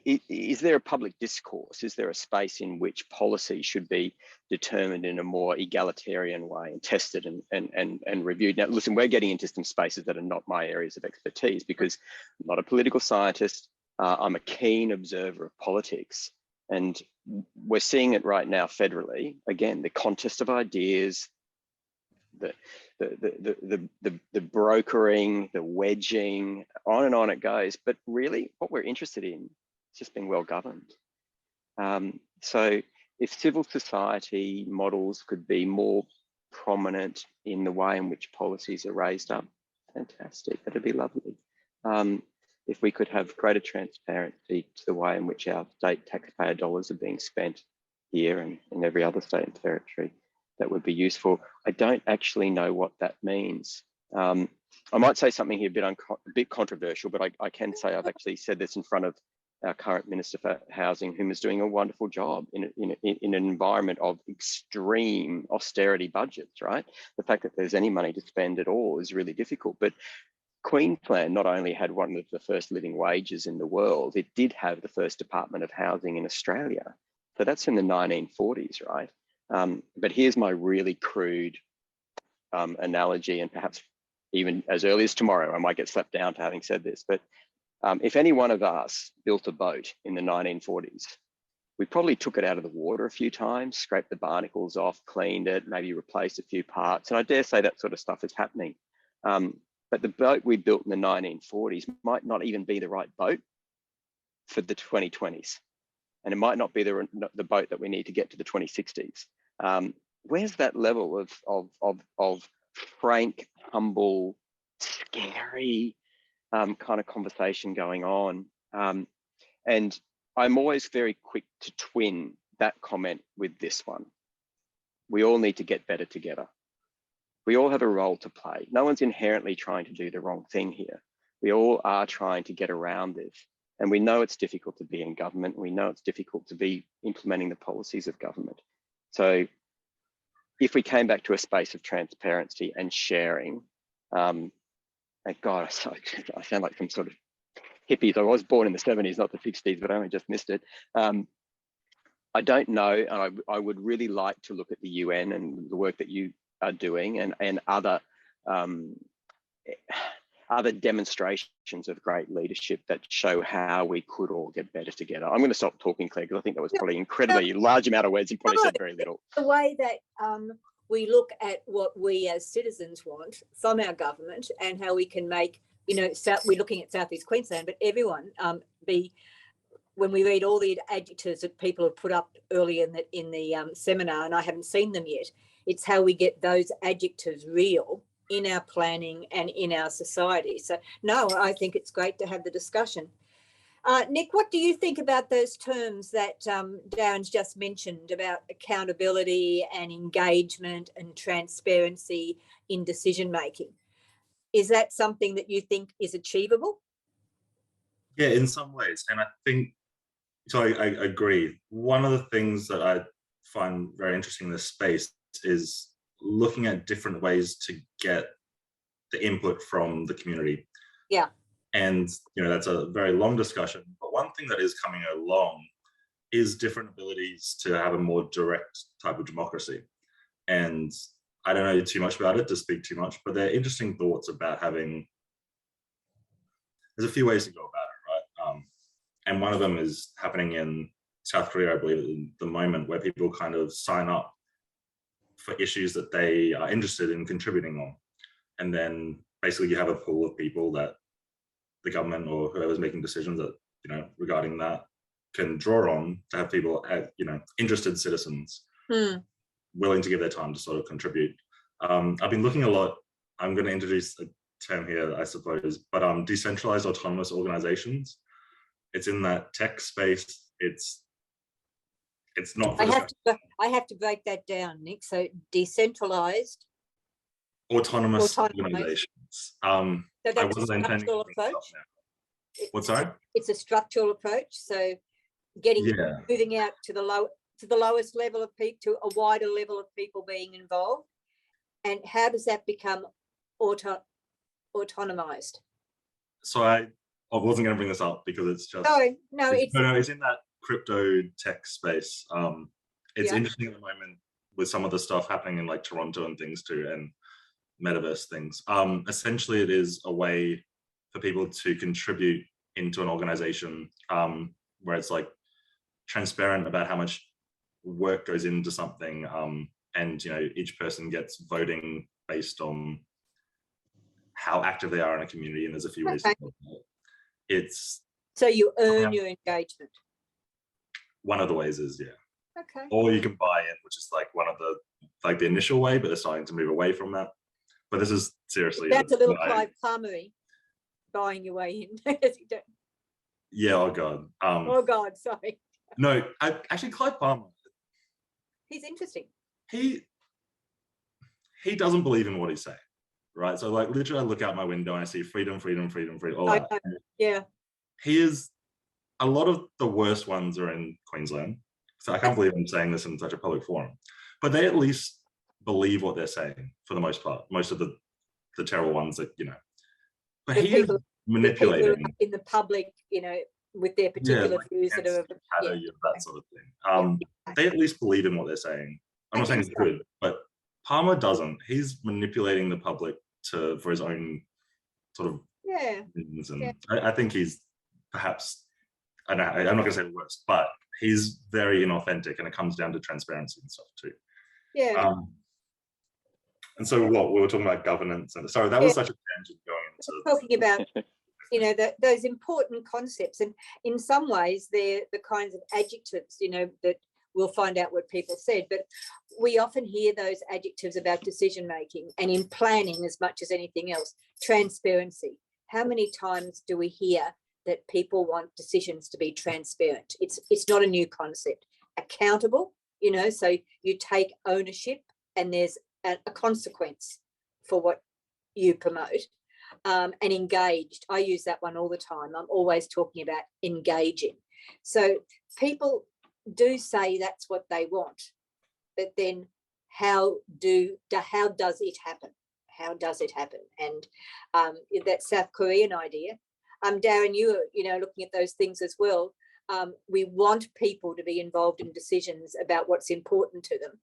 is there a public discourse? Is there a space in which policy should be determined in a more egalitarian way and tested and reviewed? Now, listen, we're getting into some spaces that are not my areas of expertise, because I'm not a political scientist. I'm a keen observer of politics, and we're seeing it right now federally. Again, the contest of ideas, the brokering, the wedging, on it goes. But really, what we're interested in, it's just being well governed. So if civil society models could be more prominent in the way in which policies are raised up, fantastic, that'd be lovely. If we could have greater transparency to the way in which our state taxpayer dollars are being spent here and in every other state and territory, that would be useful. I don't actually know what that means. I might say something here a bit controversial, but I can say I've actually said this in front of our current Minister for Housing, whom is doing a wonderful job in an environment of extreme austerity budgets, right? The fact that there's any money to spend at all is really difficult. But Queensland not only had one of the first living wages in the world, it did have the first Department of Housing in Australia. So that's in the 1940s, right? But here's my really crude analogy, and perhaps even as early as tomorrow, I might get slapped down for having said this, but if any one of us built a boat in the 1940s, we probably took it out of the water a few times, scraped the barnacles off, cleaned it, maybe replaced a few parts. And I dare say that sort of stuff is happening. But the boat we built in the 1940s might not even be the right boat for the 2020s. And it might not be the boat that we need to get to the 2060s. Where's that level of frank, humble, scary, kind of conversation going on? And I'm always very quick to twin that comment with this one. We all need to get better together. We all have a role to play. No one's inherently trying to do the wrong thing here. We all are trying to get around this. And we know it's difficult to be in government. We know it's difficult to be implementing the policies of government. So if we came back to a space of transparency and sharing, and God, I sound like some sort of hippies. I was born in the 70s, not the 60s, but I only just missed it. I don't know, and I would really like to look at the UN and the work that you are doing, and other demonstrations of great leadership that show how we could all get better together. I'm going to stop talking, Claire, because I think that was probably incredibly large amount of words and probably said very little.
The way that we look at what we as citizens want from our government and how we can make, we're looking at South-East Queensland, but everyone be when we read all the adjectives that people have put up earlier in the seminar, and I haven't seen them yet, it's how we get those adjectives real in our planning and in our society. So no, I think it's great to have the discussion. Nick, what do you think about those terms that Darren's just mentioned about accountability and engagement and transparency in decision making? Is that something that you think is achievable?
Yeah, in some ways. And I think, so I agree. One of the things that I find very interesting in this space is looking at different ways to get the input from the community.
Yeah.
And, you know, that's a very long discussion. But one thing that is coming along is different abilities to have a more direct type of democracy. And I don't know too much about it to speak too much, but there are interesting thoughts about having, there's a few ways to go about it, right? And one of them is happening in South Korea, I believe, at the moment, where people kind of sign up for issues that they are interested in contributing on. And then basically you have a pool of people that the government or whoever's making decisions that, you know, regarding that can draw on to have people, you know, interested citizens willing to give their time to sort of contribute. I've been looking a lot, I'm going to introduce a term here, I suppose, but decentralized autonomous organizations. It's in that tech space. It's not.
I have to break that down, Nick. So decentralized
autonomous organizations.
So that's
I wasn't
a
intending
structural
to bring it up
approach.
now. What's that?
It's a structural approach. So moving out to the lowest level of people, to a wider level of people being involved. And how does that become autonomized?
So I wasn't going to bring this up because it's just it's in that crypto tech space. It's interesting at the moment with some of the stuff happening in like Toronto and things too, and metaverse things. Essentially, it is a way for people to contribute into an organization where it's like transparent about how much work goes into something, and you know, each person gets voting based on how active they are in a community, and there's a few ways to do it. It's
so you earn your engagement.
One of the ways is
okay,
or you can buy in, which is like one of the initial way, but they're starting to move away from that. But this is seriously,
that's a little Clive Palmery, buying your way in.
Yeah. Oh God.
Oh God. Sorry.
No, actually, Clive Palmer.
He's interesting.
He doesn't believe in what he's saying, right? So like literally, I look out my window and I see freedom, freedom, freedom, freedom. All that.
Yeah.
He is. A lot of the worst ones are in Queensland. So I can't believe I'm saying this in such a public forum, but they at least believe what they're saying for the most part. Most of the terrible ones that, you know, but he is manipulating
in the public, you know, with their particular views that are
that sort of thing. They at least believe in what they're saying. I'm not saying it's good, but Palmer doesn't. He's manipulating the public for his own sort of reasons. And I think he's perhaps, I'm not going to say the worst, but he's very inauthentic, and it comes down to transparency and stuff too.
Yeah.
And so what we were talking about governance, and sorry, that was such a tangent going into
talking about, you know, those important concepts, and in some ways they're the kinds of adjectives, you know, that we'll find out what people said, but we often hear those adjectives about decision making, and in planning as much as anything else, transparency. How many times do we hear that people want decisions to be transparent? It's not a new concept. Accountable, you know, so you take ownership and there's a consequence for what you promote. And engaged, I use that one all the time. I'm always talking about engaging. So people do say that's what they want, but then how does it happen? How does it happen? And that South Korean idea, Darren, you know, looking at those things as well. We want people to be involved in decisions about what's important to them.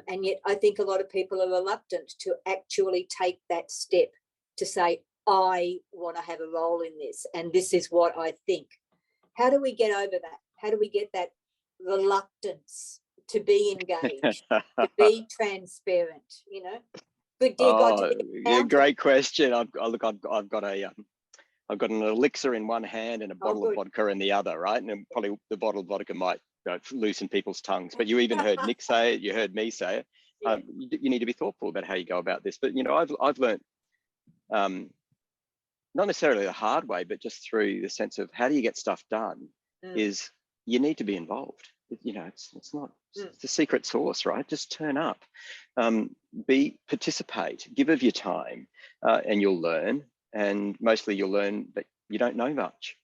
And yet I think a lot of people are reluctant to actually take that step to say, I want to have a role in this, and this is what I think. How do we get over that? How do we get that reluctance to be engaged, to be transparent, you know? Good dear God.
Yeah, great question. I've got I've got an elixir in one hand and a bottle of vodka in the other, right? And then probably the bottle of vodka might loosen people's tongues. But you even heard Nick say it. You heard me say it.
Yeah.
You need to be thoughtful about how you go about this. But you know, I've learned, not necessarily the hard way, but just through the sense of how do you get stuff done, is you need to be involved. You know, it's not it's the secret sauce, right? Just turn up, participate, give of your time, and you'll learn. And mostly you'll learn that you don't know much.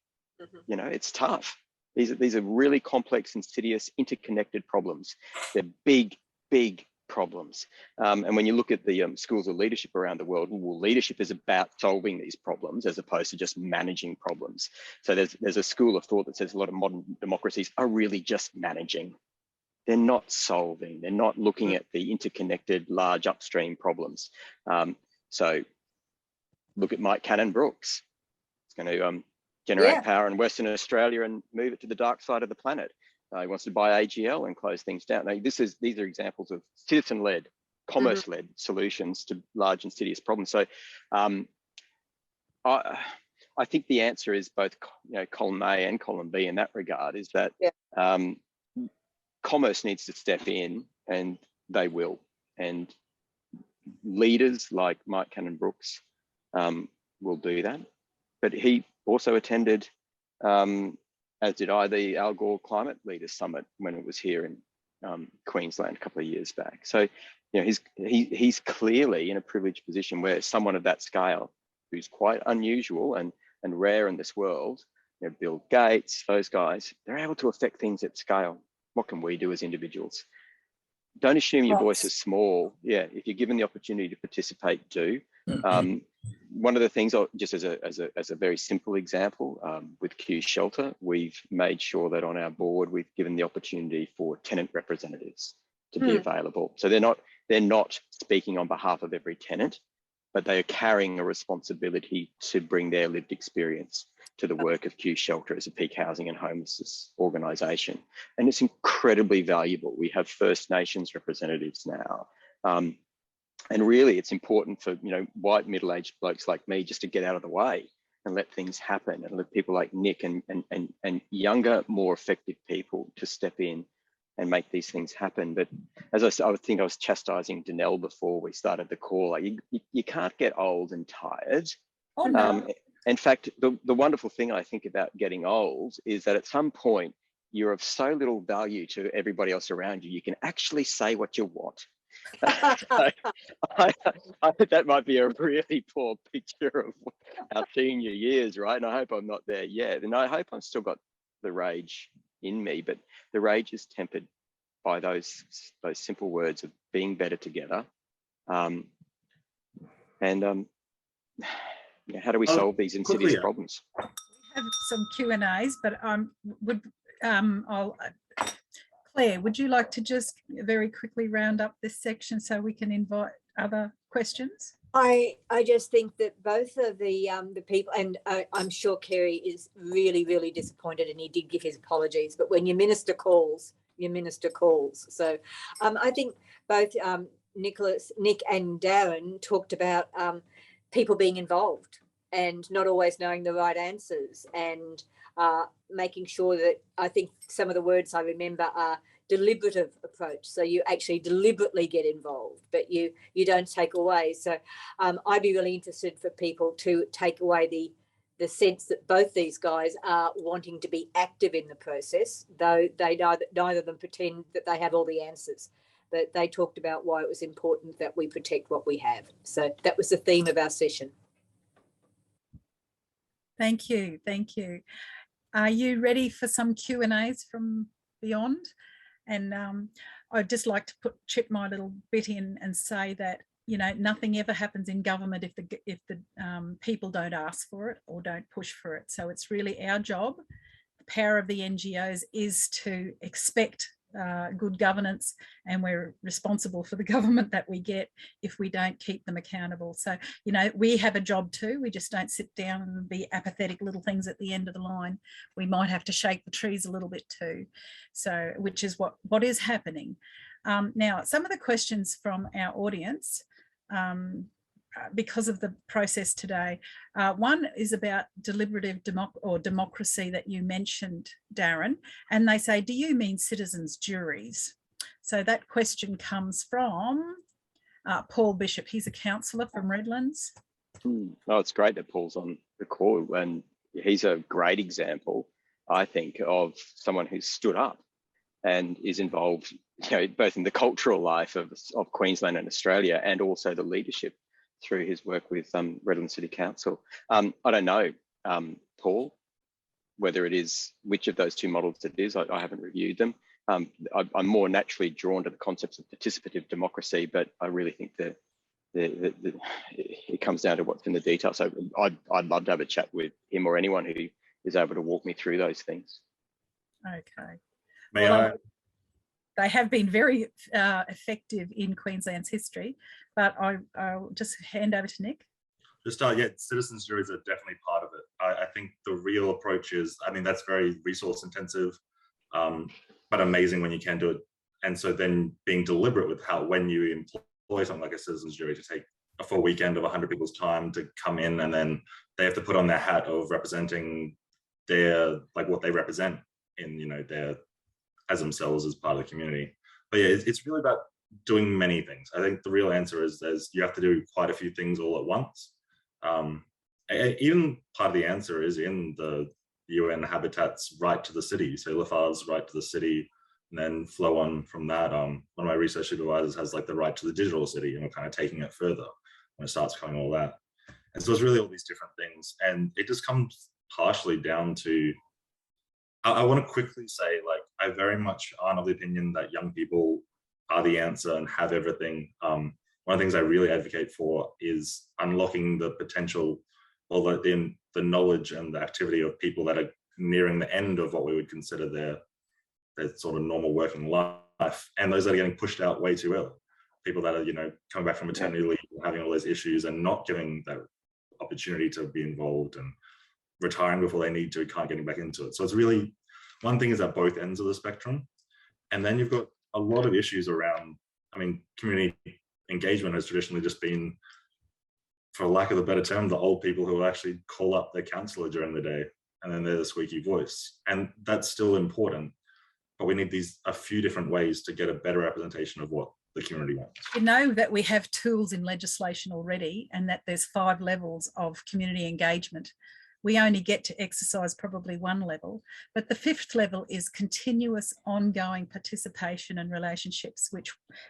You know, it's tough. These are really complex, insidious, interconnected problems. They're big, big problems. And when you look at the schools of leadership around the world, well, leadership is about solving these problems as opposed to just managing problems. So there's a school of thought that says a lot of modern democracies are really just managing. They're not solving. They're not looking at the interconnected, large upstream problems. So look at Mike Cannon-Brookes. It's going to generate power in Western Australia and move it to the dark side of the planet. He wants to buy AGL and close things down. Now, these are examples of citizen-led, commerce-led solutions to large insidious problems. So I think the answer is both, you know, column A and column B in that regard, is that commerce needs to step in, and they will. And leaders like Mike Cannon-Brookes will do that. But he also attended, as did I, the Al Gore Climate Leaders Summit when it was here in Queensland a couple of years back. So, you know, he's clearly in a privileged position where someone of that scale, who's quite unusual and rare in this world, you know, Bill Gates, those guys, they're able to affect things at scale. What can we do as individuals? Don't assume your voice is small. Yeah, if you're given the opportunity to participate, do. One of the things, just as a very simple example, with Q Shelter, we've made sure that on our board we've given the opportunity for tenant representatives to be available. So they're not speaking on behalf of every tenant, but they are carrying a responsibility to bring their lived experience to the work of Q Shelter as a peak housing and homelessness organisation, and it's incredibly valuable. We have First Nations representatives now. And really, it's important for, you know, white middle-aged blokes like me just to get out of the way and let things happen, and let people like Nick and younger, more effective people to step in and make these things happen. But as I think I was chastising Danelle before we started the call, like you can't get old and tired.
Oh, no.
In fact, the wonderful thing I think about getting old is that at some point you're of so little value to everybody else around you, you can actually say what you want. So I think that might be a really poor picture of our senior years, right? And I hope I'm not there yet. And I hope I've still got the rage in me, but the rage is tempered by those simple words of being better together. How do we solve these insidious problems?
We have some Q&As, but Claire, would you like to just very quickly round up this section so we can invite other questions?
I just think that both of the people, and I'm sure Kerry is really, really disappointed, and he did give his apologies, but when your minister calls, your minister calls. So I think both Nick and Darren talked about people being involved and not always knowing the right answers, and making sure that, I think some of the words I remember are deliberative approach. So you actually deliberately get involved, but you don't take away. So I'd be really interested for people to take away the sense that both these guys are wanting to be active in the process, though they neither of them pretend that they have all the answers. But they talked about why it was important that we protect what we have. So that was the theme of our session.
Thank you. Thank you. Are you ready for some Q&As from beyond? And I'd just like to chip my little bit in and say that, you know, nothing ever happens in government if the people don't ask for it or don't push for it. So it's really our job. The power of the NGOs is to expect good governance, and we're responsible for the government that we get if we don't keep them accountable. So, you know, we have a job too. We just don't sit down and be apathetic little things at the end of the line. We might have to shake the trees a little bit too. So, which is what is happening. Now, some of the questions from our audience because of the process today. One is about deliberative democracy that you mentioned, Darren, and they say, do you mean citizens' juries? So that question comes from Paul Bishop. He's a councillor from Redlands.
Oh, it's great that Paul's on the call, and he's a great example, I think, of someone who's stood up and is involved, both in the cultural life of Queensland and Australia, and also the leadership through his work with Redlands City Council. I don't know, Paul, whether it is which of those two models it is. I haven't reviewed them. I'm more naturally drawn to the concepts of participative democracy, but I really think that it comes down to what's in the detail. So I'd love to have a chat with him or anyone who is able to walk me through those things.
Okay.
May I?
They have been very effective in Queensland's history, but I'll just hand over to Nick.
Just yeah, citizens' juries are definitely part of it. I think the real approach is, I mean, that's very resource intensive, but amazing when you can do it. And so then being deliberate with when you employ something like a citizens' jury to take a full weekend of 100 people's time to come in, and then they have to put on their hat of representing their, like, what they represent in, their, as themselves as part of the community. But yeah, it's really about doing many things. I think the real answer is you have to do quite a few things all at once. Even part of the answer is in the UN Habitat's right to the city. So Lafar's right to the city, and then flow on from that. One of my research supervisors has like the right to the digital city, and we're kind of taking it further when it starts coming all that. And so it's really all these different things. And it just comes partially down to, I want to quickly say, like, I very much aren't of the opinion that young people are the answer and have everything. One of the things I really advocate for is unlocking the potential, or the knowledge and the activity of people that are nearing the end of what we would consider their sort of normal working life, and those that are getting pushed out way too early. People that are, coming back from maternity leave, having all those issues and not giving that opportunity to be involved, and retiring before they need to, can't getting back into it. So it's really, one thing is at both ends of the spectrum. And then you've got a lot of issues around, I mean, community engagement has traditionally just been, for lack of a better term, the old people who actually call up their councillor during the day, and then they're the squeaky voice. And that's still important, but we need a few different ways to get a better representation of what the community wants.
You know that we have tools in legislation already, and that there's 5 levels of community engagement. We only get to exercise probably 1 level, but the 5th level is continuous ongoing participation and relationships,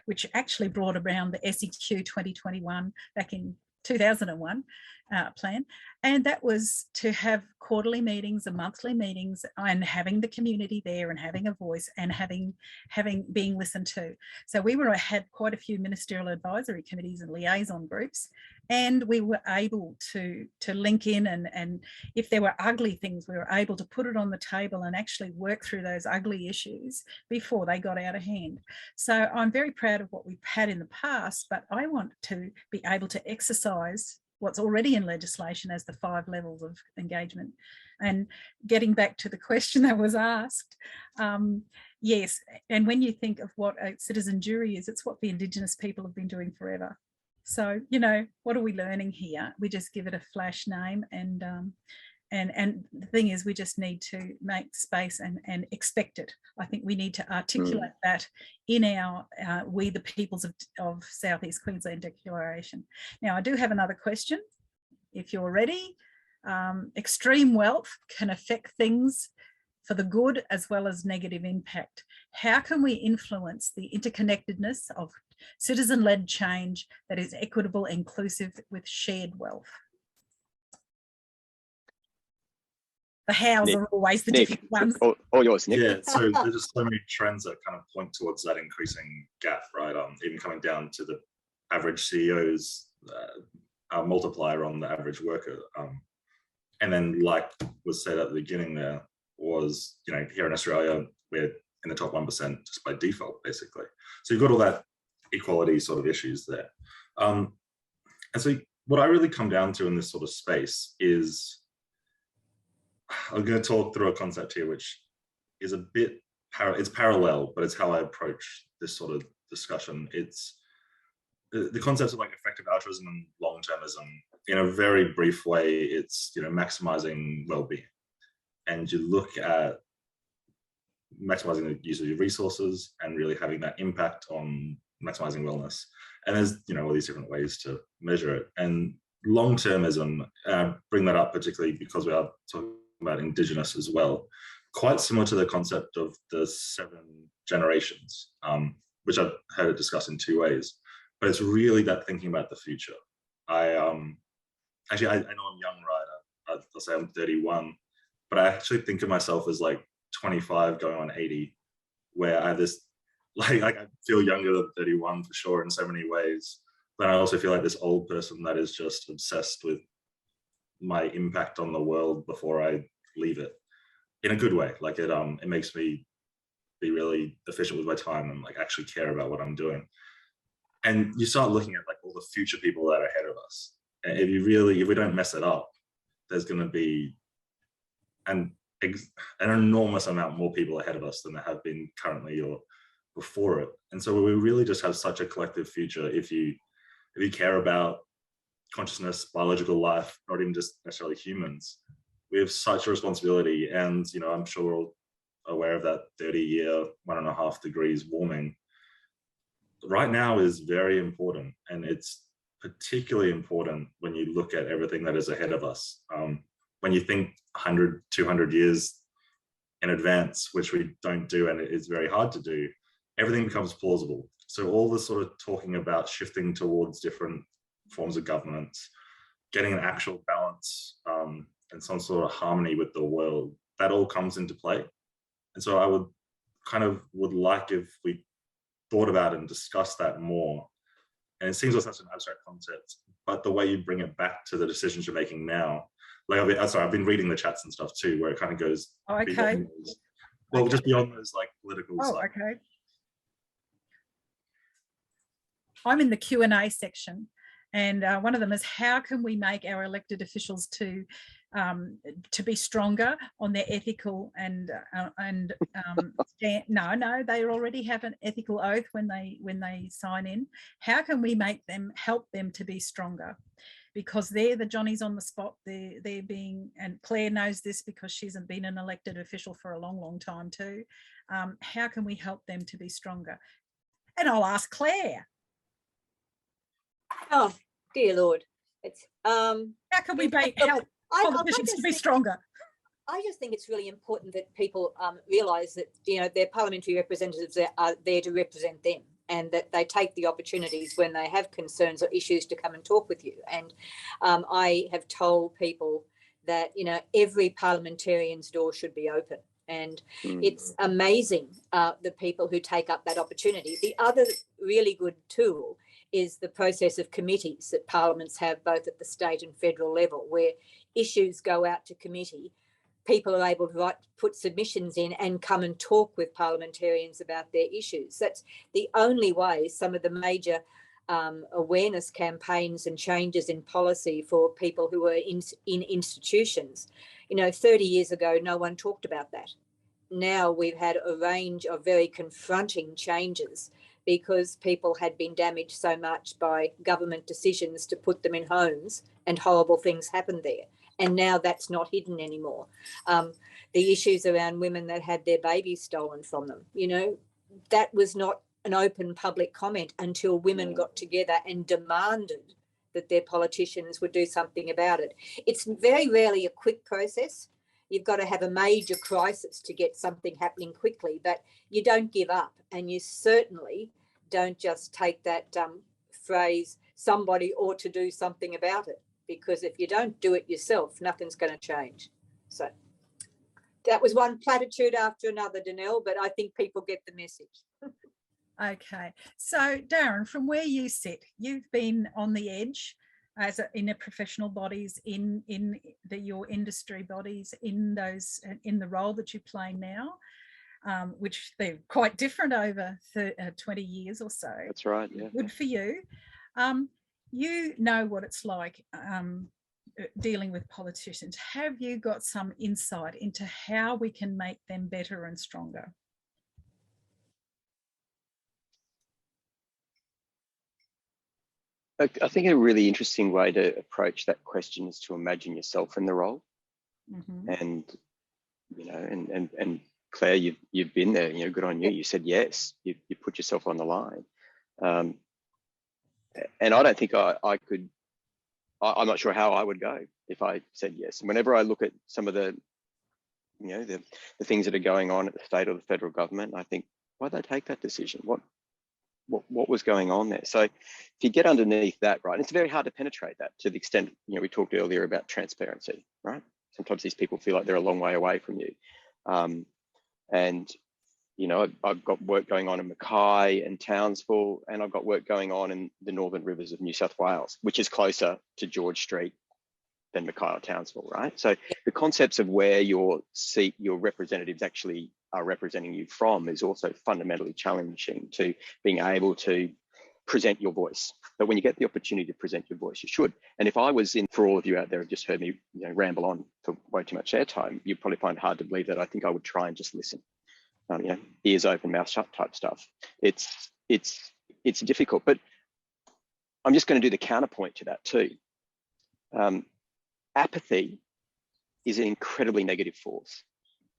which actually brought around the SEQ 2021 back in 2001 plan. And that was to have quarterly meetings and monthly meetings, and having the community there and having a voice and being listened to. So we had quite a few ministerial advisory committees and liaison groups, and we were able to link in, and if there were ugly things, we were able to put it on the table and actually work through those ugly issues before they got out of hand. So I'm very proud of what we've had in the past, but I want to be able to exercise what's already in legislation as the 5 levels of engagement. And getting back to the question that was asked, yes, and when you think of what a citizen jury is, it's what the Indigenous people have been doing forever. So, what are we learning here? We just give it a flash name, and the thing is, we just need to make space and expect it. I think we need to articulate that in our We the Peoples of South-East Queensland Declaration. Now, I do have another question, if you're ready. Extreme wealth can affect things for the good as well as negative impact. How can we influence the interconnectedness of citizen-led change that is equitable, inclusive, with shared wealth? The hows are always the difficult ones.
All yours, Nick.
Yeah, so there's just so many trends that kind of point towards that increasing gap, right? Even coming down to the average CEO's multiplier on the average worker. And then, like was said at the beginning, there was, here in Australia, we're in the top 1% just by default, basically. So you've got all that equality sort of issues there. And so what I really come down to in this sort of space is, I'm going to talk through a concept here, which is a bit, it's parallel, but it's how I approach this sort of discussion. It's the concepts of like effective altruism and long-termism, in a very brief way, it's, you know, maximizing well-being. And you look at maximizing the use of your resources and really having that impact on maximizing wellness. And there's, you know, all these different ways to measure it. And long-termism, bring that up particularly because we are talking about Indigenous as well, quite similar to the concept of the 7 generations, which I've heard it discussed in 2 ways. But it's really that thinking about the future. I know I'm young, right? I'll say I'm 31, but I actually think of myself as like 25 going on 80, where I have this, like I feel younger than 31 for sure in so many ways. But I also feel like this old person that is just obsessed with my impact on the world before I leave it, in a good way. Like it makes me be really efficient with my time and like actually care about what I'm doing. And you start looking at like all the future people that are ahead of us. And if we don't mess it up, there's going to be an enormous amount more people ahead of us than there have been currently or before it. And so we really just have such a collective future if you care about consciousness, biological life, not even just necessarily humans. We have such a responsibility. And, you know, I'm sure we're all aware of that 30-year, 1.5 degrees warming. Right now is very important, and it's particularly important when you look at everything that is ahead of us. When you think 100, 200 years in advance, which we don't do, and it's very hard to do, everything becomes plausible. So all this sort of talking about shifting towards different forms of governance, getting an actual balance and some sort of harmony with the world, that all comes into play. And so I would like if we thought about and discussed that more. And it seems like such an abstract concept, but the way you bring it back to the decisions you're making now, like I've been reading the chats and stuff too, where it kind of goes beyond those, just beyond those like political stuff.
Okay. I'm in the Q&A section, and one of them is, how can we make our elected officials to be stronger on their ethical and no, they already have an ethical oath when they sign in. How can we help them to be stronger? Because they're the Johnnies on the spot. They're being, and Claire knows this because she's been an elected official for a long time too. How can we help them to be stronger? And I'll ask Claire.
Oh, dear Lord. It's
how can we help politicians to be stronger?
I just think it's really important that people realise that, you know, their parliamentary representatives are there to represent them, and that they take the opportunities when they have concerns or issues to come and talk with you. And I have told people that, you know, every parliamentarian's door should be open. And it's amazing the people who take up that opportunity. The other really good tool is the process of committees that parliaments have both at the state and federal level, where issues go out to committee. People are able to put submissions in and come and talk with parliamentarians about their issues. That's the only way some of the major awareness campaigns and changes in policy for people who are in institutions. You know, 30 years ago, no one talked about that. Now we've had a range of very confronting changes because people had been damaged so much by government decisions to put them in homes, and horrible things happened there. And now that's not hidden anymore. The issues around women that had their babies stolen from them, you know, that was not an open public comment until women got together and demanded that their politicians would do something about it. It's very rarely a quick process. You've got to have a major crisis to get something happening quickly, but you don't give up, and you certainly don't just take that phrase, somebody ought to do something about it, because if you don't do it yourself, nothing's going to change. So that was one platitude after another, Danelle, but I think people get the message.
Okay, so Darren, from where you sit, you've been on the edge in the professional bodies, in your industry bodies, in the role that you play now, which they're quite different over 20 years or so.
That's right, yeah.
Good for you. You know what it's like dealing with politicians. Have you got some insight into how we can make them better and stronger?
I think a really interesting way to approach that question is to imagine yourself in the role.
Mhm.
And, you know, and Claire, you've been there, you know, good on you. You said yes, you put yourself on the line. And I don't think I could, I'm not sure how I would go if I said yes. And whenever I look at some of the, you know, the things that are going on at the state or the federal government, I think, why'd they take that decision? What was going on there? So if you get underneath that, right, it's very hard to penetrate that to the extent, you know, we talked earlier about transparency, right? Sometimes these people feel like they're a long way away from you. And, you know, I've got work going on in Mackay and Townsville, and I've got work going on in the Northern Rivers of New South Wales, which is closer to George Street than Mackay or Townsville, right? So the concepts of where your representatives actually are representing you from is also fundamentally challenging to being able to present your voice. But when you get the opportunity to present your voice, you should. And if I was in, for all of you out there who just heard me, you know, ramble on for way too much airtime, you'd probably find it hard to believe that I think I would try and just listen. You know, ears open, mouth shut type stuff. It's difficult, but I'm just going to do the counterpoint to that too. Apathy is an incredibly negative force.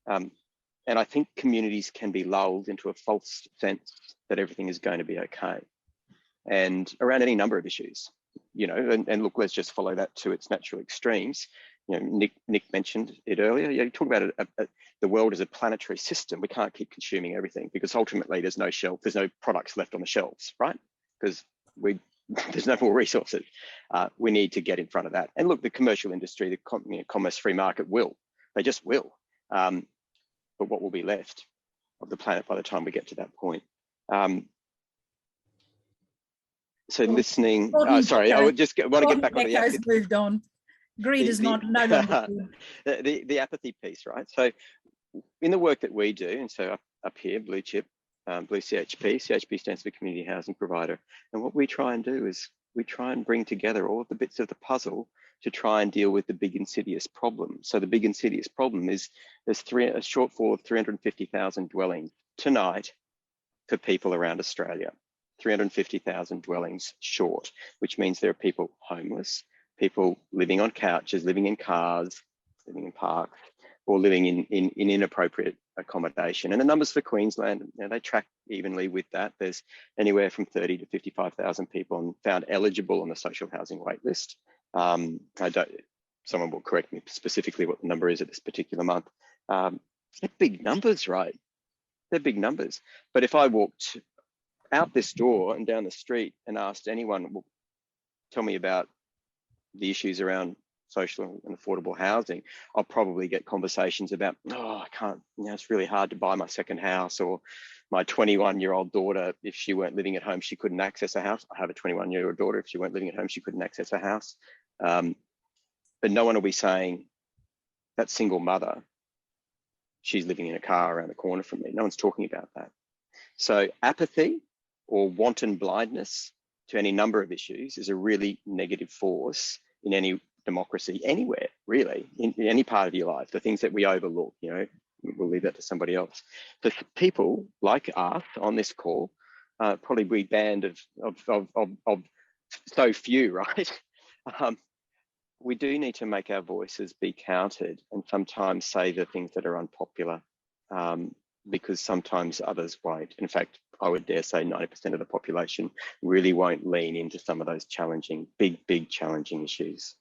And I think communities can be lulled into a false sense that everything is going to be okay. And around any number of issues, you know, and look, let's just follow that to its natural extremes. You know, Nick mentioned it earlier. You talk about the world as a planetary system. We can't keep consuming everything because ultimately there's no products left on the shelves, right? Because there's no more resources. We need to get in front of that. And look, the commercial industry, the commerce free market they just will. But what will be left of the planet by the time we get to that point? So listening, sorry, I would just want to get back on the apathy.
Moved on. Greed is no longer good.
The apathy piece, right? So in the work that we do, and so up here, Blue Chip, Blue CHP, CHP stands for Community Housing Provider. And what we try and do is we try and bring together all of the bits of the puzzle to try and deal with the big insidious problem. So the big insidious problem is there's a shortfall of 350,000 dwellings tonight for people around Australia. 350,000 dwellings short, which means there are people homeless, people living on couches, living in cars, living in parks, or living in inappropriate accommodation. And the numbers for Queensland, you know, they track evenly with that. There's anywhere from 30 to 55,000 people found eligible on the social housing wait list. Someone will correct me specifically what the number is at this particular month. They're big numbers, right? They're big numbers. But if I walked out this door and down the street and asked anyone, well, tell me about the issues around social and affordable housing, I'll probably get conversations about, oh, I can't, you know, it's really hard to buy my second house, or my 21-year-old daughter, if she weren't living at home, she couldn't access a house. I have a 21-year-old daughter, if she weren't living at home, she couldn't access a house. But no one will be saying, that single mother, she's living in a car around the corner from me. No one's talking about that. So apathy or wanton blindness to any number of issues is a really negative force in any democracy, anywhere, really, in any part of your life. The things that we overlook, you know, we'll leave that to somebody else. So people like us on this call, probably we band of so few, right? We do need to make our voices be counted and sometimes say the things that are unpopular, because sometimes others won't. In fact, I would dare say 90% of the population really won't lean into some of those challenging, big challenging issues.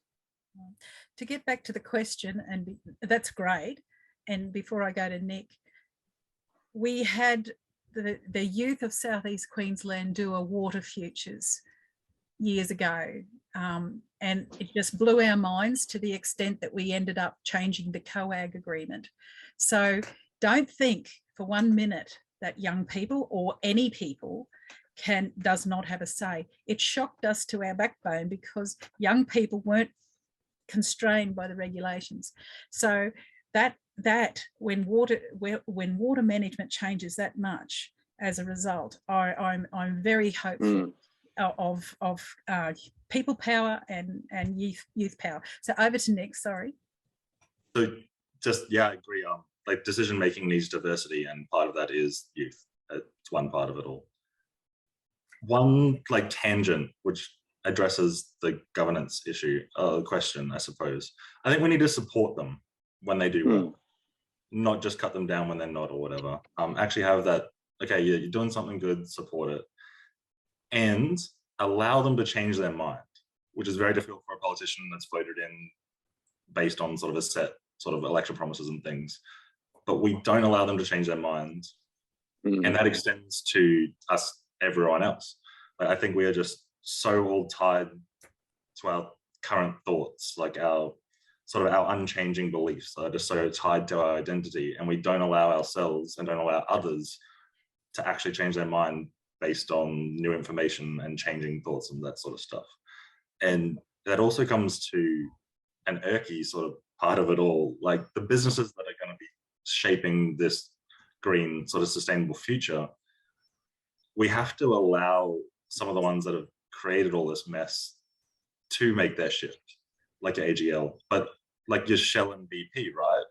To get back to the question, and that's great. And before I go to Nick, we had the youth of South-East Queensland do a water futures years ago. And it just blew our minds to the extent that we ended up changing the COAG agreement. So don't think for 1 minute that young people or any people does not have a say. It shocked us to our backbone because young people weren't constrained by the regulations. So that when water management changes that much as a result, I'm very hopeful of people power and youth power. So over to Nick, sorry.
So just, yeah, I agree. Like decision making needs diversity, and part of that is youth. It's one part of it all. One like tangent, which addresses the governance issue, question, I suppose. I think we need to support them when they do well, not just cut them down when they're not or whatever. Actually have that, okay, yeah, you're doing something good, support it. And allow them to change their mind, which is very difficult for a politician that's voted in based on sort of a set sort of election promises and things. But we don't allow them to change their minds. And that extends to us, everyone else. I think we are just so all tied to our current thoughts, like our sort of our unchanging beliefs are just so tied to our identity, and we don't allow ourselves and don't allow others to actually change their mind based on new information and changing thoughts and that sort of stuff. And that also comes to an irky sort of part of it all, like the businesses that are going to be shaping this green sort of sustainable future. We have to allow some of the ones that have created all this mess to make their shift, like AGL, but like your Shell and BP, right?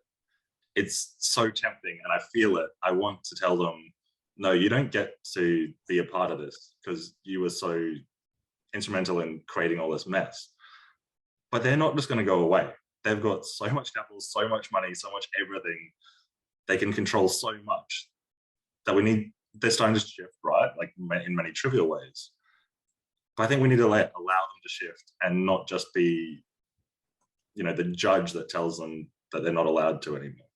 It's so tempting, and I feel it. I want to tell them, no, you don't get to be a part of this because you were so instrumental in creating all this mess. But they're not just going to go away. They've got so much capital, so much money, so much everything. They can control so much that they're starting to shift, right? Like in many trivial ways. But I think we need to allow them to shift and not just be, the judge that tells them that they're not allowed to anymore.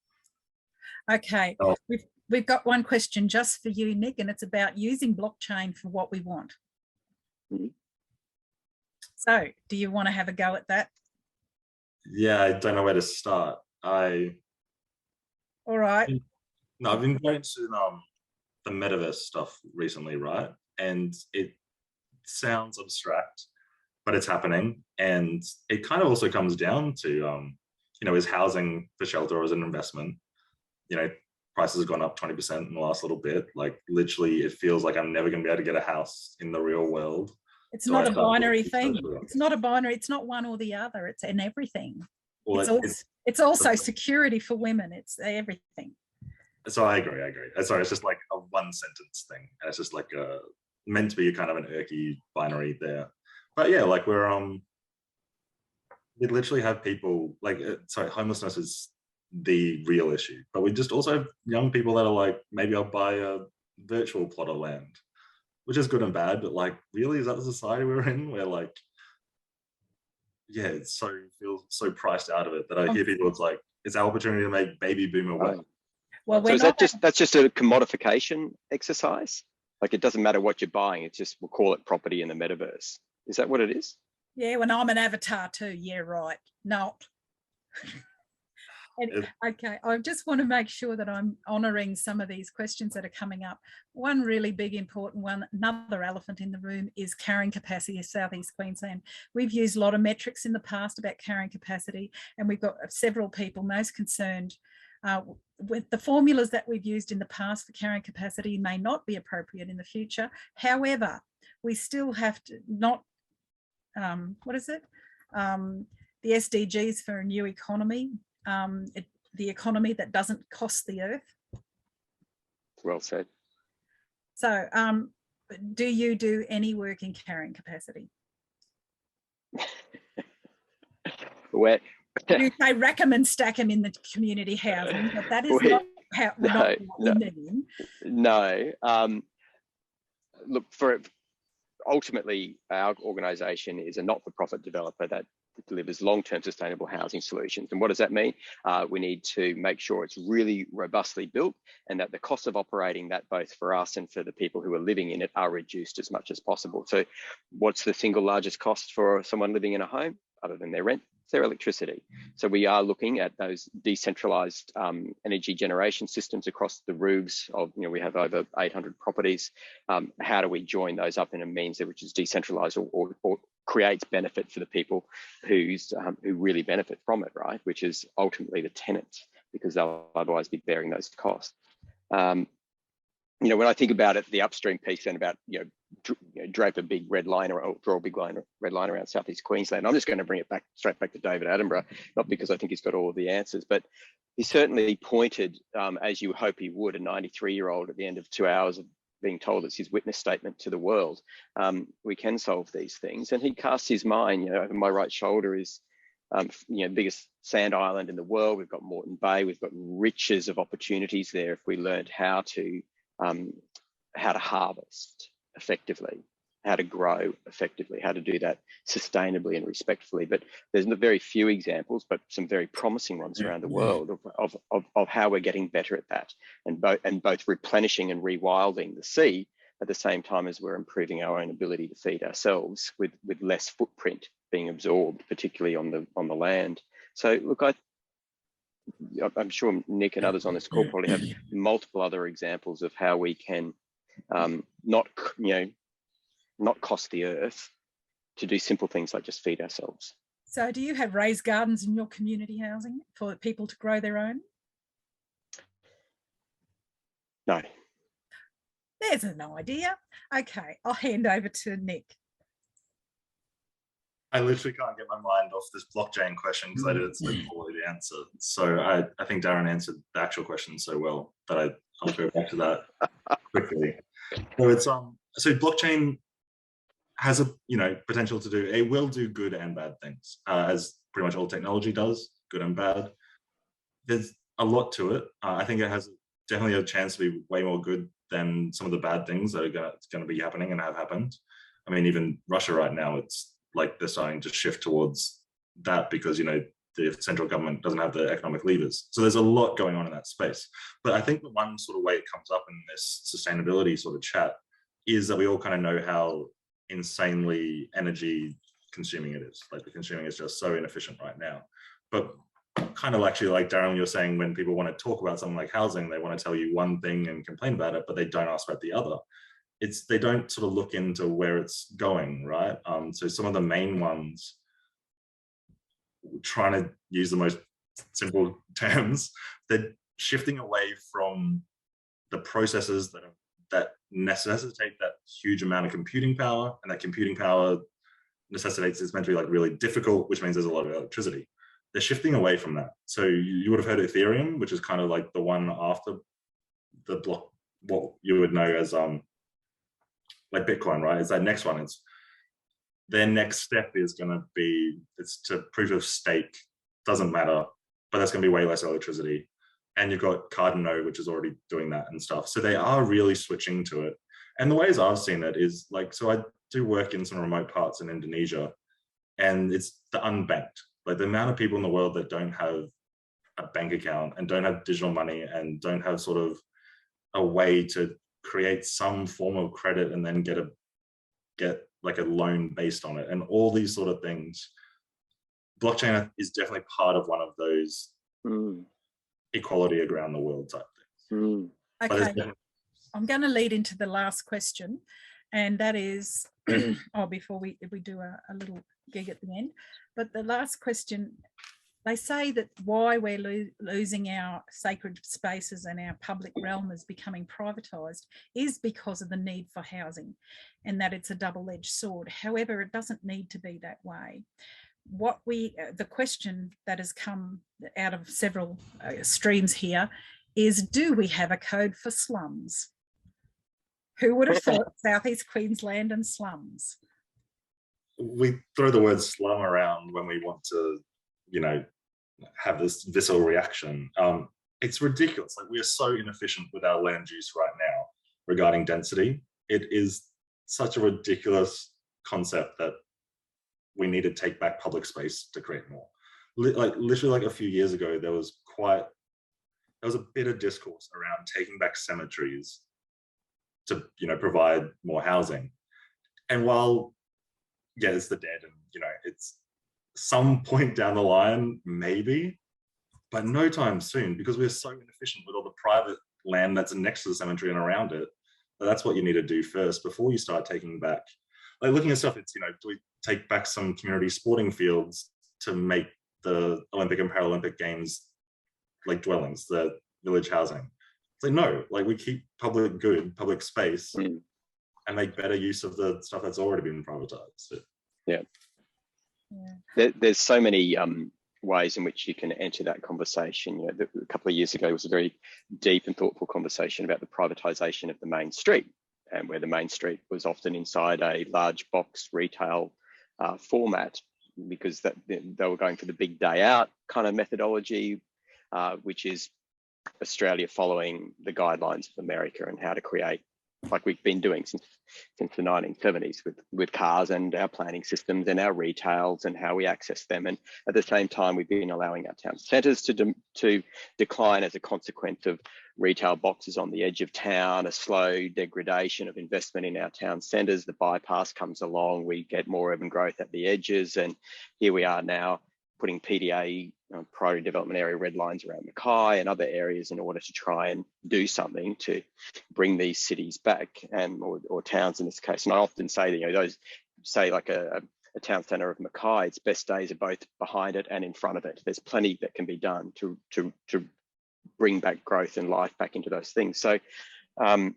Okay, we've got one question just for you, Nick, and it's about using blockchain for what we want. So do you want to have a go at that?
Yeah, I don't know where to start.
All right.
No, I've been very interested in the metaverse stuff recently, right? And it sounds abstract, but it's happening. And it kind of also comes down to, is housing for shelter or as an investment? Prices have gone up 20% in the last little bit. Like literally, it feels like I'm never going to be able to get a house in the real world.
It's not a binary thing. It's not a binary. It's not one or the other. It's in everything. Well, it's also security for women. It's everything.
So I agree. Sorry, it's just like a one sentence thing. And it's just like meant to be kind of an irky binary there. But yeah, like we literally have people like, homelessness is the real issue. But we just also have young people that are like, maybe I'll buy a virtual plot of land, which is good and bad, but like, really, is that the society we're in? Where like, yeah, it feels so priced out of it that I hear people, it's like, it's our opportunity to make baby boomer wealth.
Well, so that's just a commodification exercise? Like it doesn't matter what you're buying, it's just, we'll call it property in the metaverse. Is that what it is?
Yeah, when I'm an avatar too, yeah, right. Not. Okay, I just want to make sure that I'm honouring some of these questions that are coming up. One really big important one, another elephant in the room, is carrying capacity of South-East Queensland. We've used a lot of metrics in the past about carrying capacity, and we've got several people most concerned with the formulas that we've used in the past for carrying capacity may not be appropriate in the future. However, we still have to not, the SDGs for a new economy, the economy that doesn't cost the earth.
Well said.
So do you do any work in carrying capacity?
Where?
You say rack 'em and stack 'em in the community housing, but that is not what we mean.
No. Look, ultimately, our organisation is a not-for-profit developer that delivers long-term sustainable housing solutions. And what does that mean? We need to make sure it's really robustly built and that the costs of operating that, both for us and for the people who are living in it, are reduced as much as possible. So what's the single largest cost for someone living in a home other than their rent? It's their electricity. So we are looking at those decentralized energy generation systems across the roofs of, we have over 800 properties. How do we join those up in a means which is decentralized or creates benefit for the people who really benefit from it, right? Which is ultimately the tenants, because they'll otherwise be bearing those costs. When I think about it, the upstream piece and about, drape a big red line or draw a big red line around South-East Queensland. I'm just going to bring it straight back to David Attenborough, not because I think he's got all of the answers, but he certainly pointed, as you hope he would, a 93-year-old at the end of 2 hours of being told it's his witness statement to the world, we can solve these things. And he casts his mind, you know, over my right shoulder is, you know, biggest sand island in the world. We've got Moreton Bay. We've got riches of opportunities there if we learned how to harvest effectively, how to grow effectively, how to do that sustainably and respectfully. But there's very few examples, but some very promising ones around the world of how we're getting better at that, and both replenishing and rewilding the sea at the same time as we're improving our own ability to feed ourselves with less footprint being absorbed, particularly on the land. So look, I'm sure Nick and others on this call probably have multiple other examples of how we can not cost the earth to do simple things like just feed ourselves.
So do you have raised gardens in your community housing for people to grow their own?
No.
There's an idea. Okay, I'll hand over to Nick.
I literally can't get my mind off this blockchain question because I didn't so poorly the answer. So I think Darren answered the actual question so well that I'll go back to that quickly. So it's so blockchain has a potential to do, it will do good and bad things, as pretty much all technology does, good and bad. There's a lot to it. I think it has definitely a chance to be way more good than some of the bad things that are going to be happening and have happened. I mean, even Russia right now, it's like they're starting to shift towards that because, the central government doesn't have the economic levers. So there's a lot going on in that space. But I think the one sort of way it comes up in this sustainability sort of chat is that we all kind of know how insanely energy consuming it is. Like the consuming is just so inefficient right now. But kind of actually like Darren, you're saying, when people want to talk about something like housing, they want to tell you one thing and complain about it, but they don't ask about the other. They don't sort of look into where it's going, right? So some of the main ones, trying to use the most simple terms, they're shifting away from the processes that necessitate that huge amount of computing power, and that computing power necessitates, it's meant to be like really difficult, which means there's a lot of electricity. They're shifting away from that. So you would have heard of Ethereum, which is kind of like the one after the block, what you would know as like Bitcoin, right? It's that next one. It's their next step is going to be, it's to proof of stake, doesn't matter, but that's going to be way less electricity. And you've got Cardano, which is already doing that and stuff. So they are really switching to it. And the ways I've seen it is like, so I do work in some remote parts in Indonesia, and it's the unbanked, like the amount of people in the world that don't have a bank account and don't have digital money and don't have sort of a way to create some form of credit and then get like a loan based on it, and all these sort of things. Blockchain is definitely part of one of those equality around the world type things.
Okay, I'm going to lead into the last question, and that is, before we do a little gig at the end, but the last question, they say that why we're losing our sacred spaces and our public realm is becoming privatised is because of the need for housing, and that it's a double-edged sword. However, it doesn't need to be that way. The question that has come out of several streams here is, do we have a code for slums? Who would have thought South-East Queensland and slums?
We throw the word slum around when we want to, have this visceral reaction. It's ridiculous. Like, we are so inefficient with our land use right now regarding density. It is such a ridiculous concept that we need to take back public space to create more. Literally like a few years ago, there was a bit of discourse around taking back cemeteries to, provide more housing. And while, it's the dead and, it's some point down the line, maybe, but no time soon, because we're so inefficient with all the private land that's next to the cemetery and around it. But that's what you need to do first before you start taking back, like looking at stuff. It's, do we take back some community sporting fields to make the Olympic and Paralympic Games like dwellings, the village housing? It's like, no, like we keep public space and make better use of the stuff that's already been privatized.
Yeah. There's so many ways in which you can enter that conversation. A couple of years ago, it was a very deep and thoughtful conversation about the privatisation of the main street. and where the main street was often inside a large box retail format, because they were going for the big day out kind of methodology, which is Australia following the guidelines of America and how to create, like we've been doing since the 1970s with cars and our planning systems and our retails and how we access them. And at the same time, we've been allowing our town centres to decline as a consequence of retail boxes on the edge of town, a slow degradation of investment in our town centres. The bypass comes along, we get more urban growth at the edges, and here we are now putting PDA, priority development area, red lines around Mackay and other areas in order to try and do something to bring these cities back, and or towns in this case. And I often say that, those, say like a town centre of Mackay, its best days are both behind it and in front of it. There's plenty that can be done to bring back growth and life back into those things. So on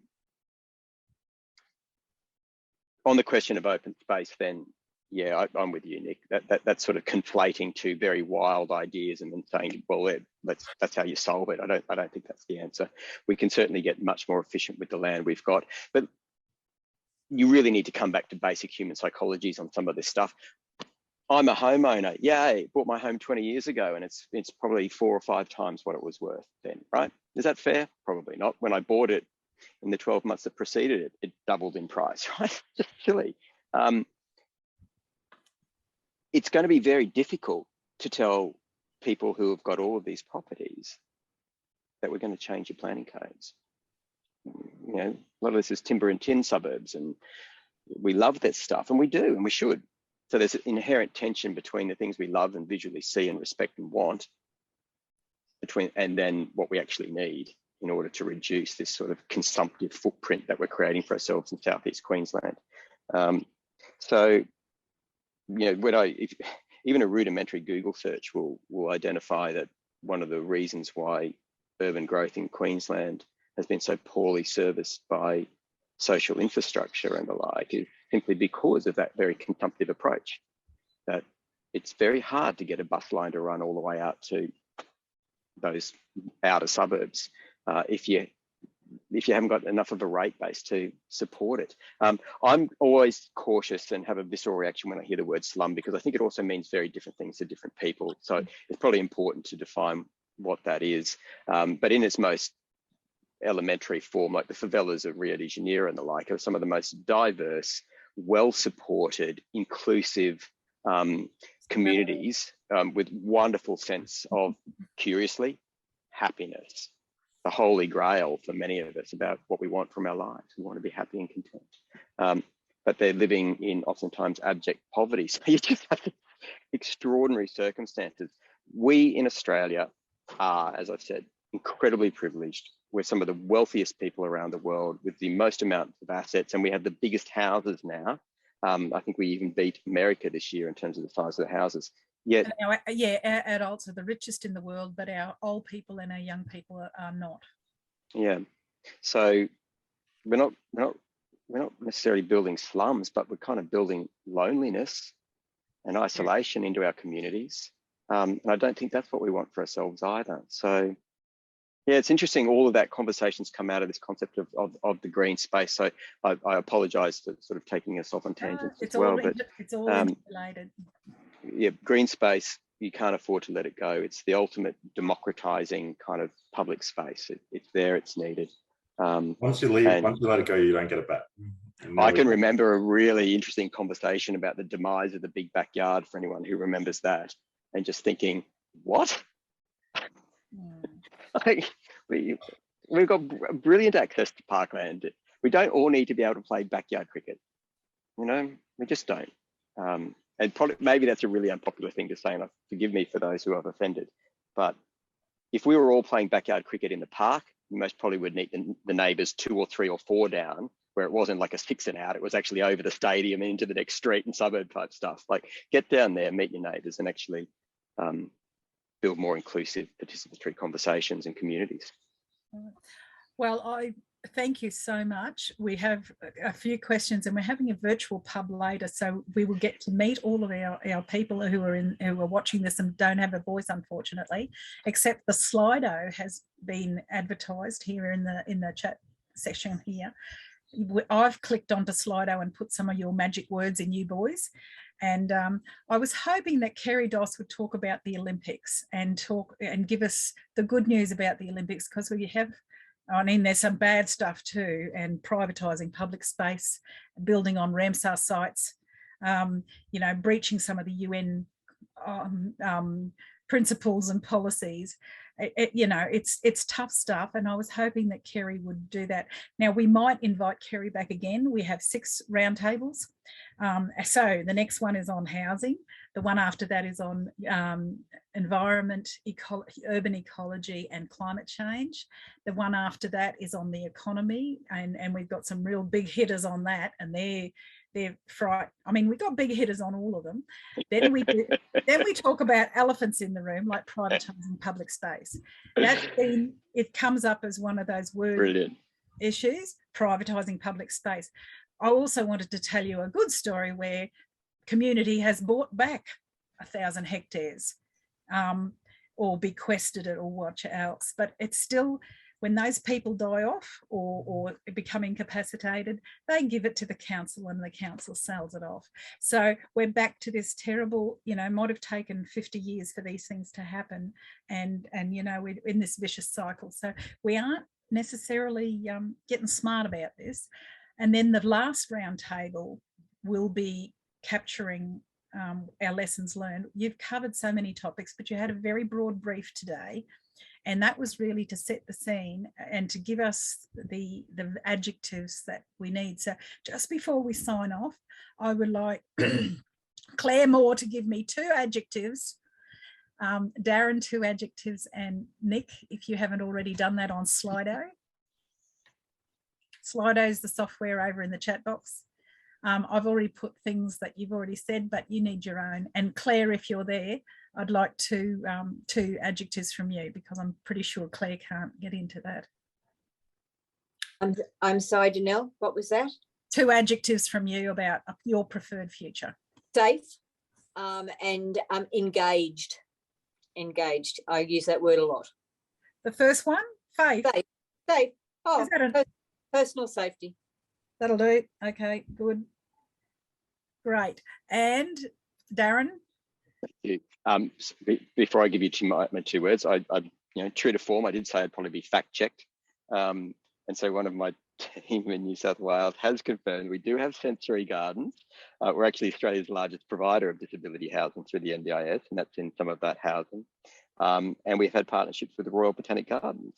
the question of open space, then, yeah, I'm with you, Nick. That's sort of conflating two very wild ideas and then saying, well, that's how you solve it. I don't think that's the answer. We can certainly get much more efficient with the land we've got, but you really need to come back to basic human psychologies on some of this stuff. I'm a homeowner. Yay, bought my home 20 years ago, and it's probably 4 or 5 times what it was worth then, right? Is that fair? Probably not. When I bought it in the 12 months that preceded it, it doubled in price, right? Just silly. It's going to be very difficult to tell people who have got all of these properties that we're going to change your planning codes. A lot of this is timber and tin suburbs, and we love this stuff, and we do, and we should. So there's an inherent tension between the things we love and visually see and respect and want, and then what we actually need in order to reduce this sort of consumptive footprint that we're creating for ourselves in South-East Queensland. Even a rudimentary Google search will identify that one of the reasons why urban growth in Queensland has been so poorly serviced by social infrastructure and the like is simply because of that very consumptive approach, that it's very hard to get a bus line to run all the way out to those outer suburbs if you haven't got enough of a rate base to support it. I'm always cautious and have a visceral reaction when I hear the word slum, because I think it also means very different things to different people. So it's probably important to define what that is. But in its most elementary form, like the favelas of Rio de Janeiro and the like, are some of the most diverse, well-supported, inclusive communities with wonderful sense of, curiously, happiness. The holy grail for many of us about what we want from our lives. We want to be happy and content. But they're living in oftentimes abject poverty. So you just have extraordinary circumstances. We in Australia are, as I've said, incredibly privileged. We're some of the wealthiest people around the world with the most amount of assets, and we have the biggest houses now. I think we even beat America this year in terms of the size of the houses. Yet,
our adults are the richest in the world, but our old people and our young people are not.
Yeah, so we're not necessarily building slums, but we're kind of building loneliness and isolation into our communities. And I don't think that's what we want for ourselves either. So yeah, it's interesting. All of that conversations come out of this concept of the green space. So I apologise for sort of taking us off on tangents as well.
It's all interrelated.
Yeah, green space, you can't afford to let it go. It's the ultimate democratizing kind of public space. It's there, it's needed.
Once you let it go, you don't get it back.
I can remember a really interesting conversation about the demise of the big backyard, for anyone who remembers that, and just thinking, what? Like, we've got brilliant access to parkland. We don't all need to be able to play backyard cricket. We just don't. And probably, maybe that's a really unpopular thing to say, and forgive me for those who I've offended. But if we were all playing backyard cricket in the park, we most probably would need the neighbours 2 or 3 or 4 down, where it wasn't like a 6 and out. It was actually over the stadium and into the next street and suburb type stuff. Like, get down there, meet your neighbours, and actually build more inclusive, participatory conversations and communities.
Well, I thank you so much. We have a few questions, and we're having a virtual pub later, so we will get to meet all of our people who are watching this and don't have a voice, unfortunately, except the Slido has been advertised here in the chat section here. I've clicked onto Slido and put some of your magic words in, you boys. And I was hoping that Kerry Doss would talk about the Olympics and give us the good news about the Olympics, because we have, I mean, there's some bad stuff too, and privatising public space, building on Ramsar sites, you know, breaching some of the UN principles and policies. You know, it's tough stuff, and I was hoping that Kerry would do that. Now, we might invite Kerry back again. We have 6 roundtables. So the next one is on housing. The one after that is on environment, urban ecology and climate change. The one after that is on the economy, and we've got some real big hitters on that, and they're fright. I mean, we've got big hitters on all of them. Then we talk about elephants in the room, like privatising public space. It comes up as one of those word issues, privatising public space. I also wanted to tell you a good story where community has bought back 1,000 hectares or bequested it or what else. But it's still, when those people die off or become incapacitated, they give it to the council and the council sells it off. So we're back to this terrible, you know, might have taken 50 years for these things to happen. And you know, we're in this vicious cycle. So we aren't necessarily getting smart about this. And then the last roundtable will be capturing our lessons learned. You've covered so many topics, but you had a very broad brief today. And that was really to set the scene and to give us the adjectives that we need. So just before we sign off, I would like Claire Moore to give me 2 adjectives, Darren 2 adjectives, and Nick, if you haven't already done that on Slido. Slido is the software over in the chat box. I've already put things that you've already said, but you need your own. And Claire, if you're there, I'd like 2 adjectives from you, because I'm pretty sure Claire can't get into that.
I'm sorry, Danelle, what was that?
2 adjectives from you about your preferred future.
Safe and engaged. Engaged. I use that word a lot.
The first one, faith.
Safe. Oh,
Is that
personal safety.
That'll do. Okay, good. Great. And Darren?
Thank you. Before I give you my 2 words, I you know, true to form, I did say I'd probably be fact checked. And so one of my team in New South Wales has confirmed we do have sensory gardens. We're actually Australia's largest provider of disability housing through the NDIS, and that's in some of that housing. And we've had partnerships with the Royal Botanic Gardens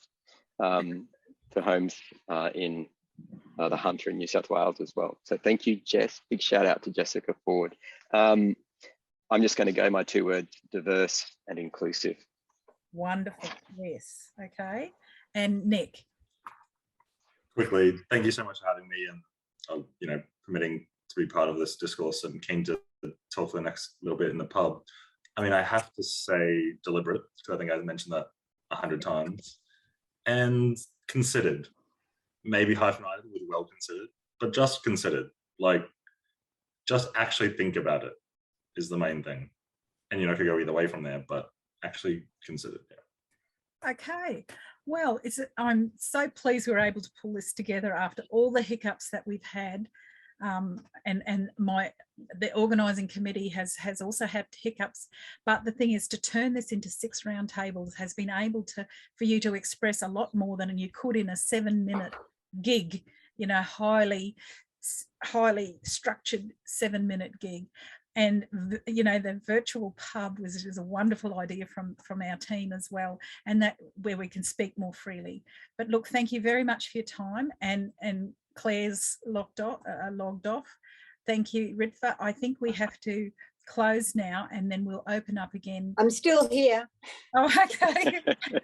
for homes in the Hunter in New South Wales as well. So thank you, Jess. Big shout out to Jessica Ford. I'm just going to go my 2 words, diverse and inclusive.
Wonderful. Yes. Okay. And Nick?
Quickly, thank you so much for having me and you know, permitting to be part of this discourse. I'm keen to talk for the next little bit in the pub. I mean, I have to say deliberate, because I think I've mentioned that 100 times, and considered, maybe hyphenated with well considered, but just considered. Like, just actually think about it is the main thing. And you know, it could go either way from there, but actually considered. Yeah.
Okay. Well, I'm so pleased we were able to pull this together after all the hiccups that we've had. And the organising committee has also had hiccups, but the thing is, to turn this into 6 roundtables has been able for you to express a lot more than you could in a 7-minute gig, you know, highly structured 7-minute gig. And you know, the virtual pub is a wonderful idea from our team as well, and that where we can speak more freely. But look, thank you very much for your time, and Claire's logged off. Thank you, Ritva. I think we have to close now, and then we'll open up again.
I'm still here.
Oh, okay.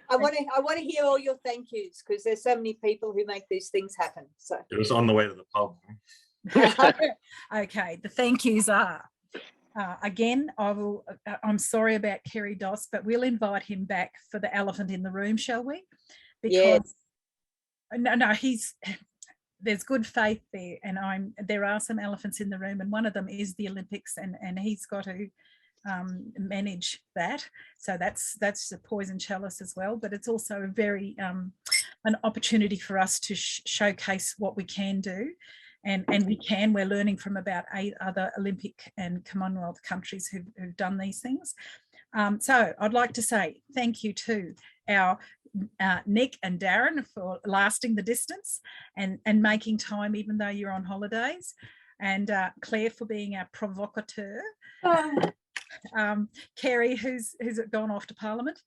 I want to hear all your thank yous, because there's so many people who make these things happen. So
It was on the way to the pub.
Okay, the thank yous are. Again, I'm sorry about Kerry Doss, but we'll invite him back for the elephant in the room, shall we? Because no, there's good faith there, and there are some elephants in the room, and one of them is the Olympics, and he's got to manage that. So that's a poison chalice as well, but it's also a very an opportunity for us to showcase what we can do. And we're learning from about 8 other Olympic and Commonwealth countries who've done these things. So I'd like to say thank you to our Nick and Darren for lasting the distance and making time even though you're on holidays, and Claire for being our provocateur. Kerry, who's gone off to Parliament,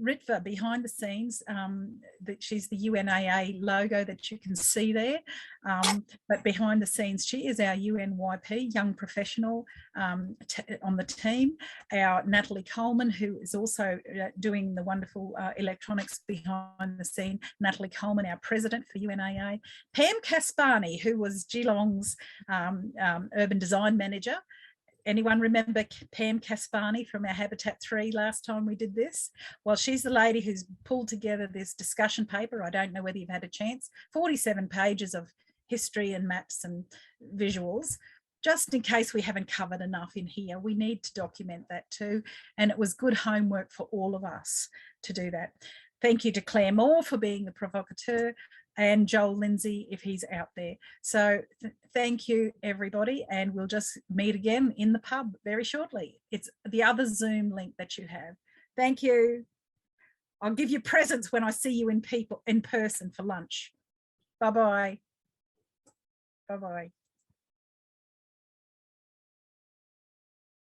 Ritva behind the scenes, that she's the UNAA logo that you can see there, but behind the scenes she is our UNYP young professional on the team, our Natalie Coleman, who is also doing the wonderful electronics behind the scene, Natalie Coleman, our president for UNAA, Pam Caspani, who was Geelong's urban design manager. Anyone remember Pam Caspani from our Habitat 3 last time we did this? Well, she's the lady who's pulled together this discussion paper. I don't know whether you've had a chance. 47 pages of history and maps and visuals. Just in case we haven't covered enough in here, we need to document that too. And it was good homework for all of us to do that. Thank you to Claire Moore for being the provocateur, and Joel Lindsay if he's out there. So thank you everybody, and we'll just meet again in the pub very shortly. It's the other Zoom link that you have. Thank you. I'll give you presents when I see you in person for lunch. Bye-bye. Bye-bye.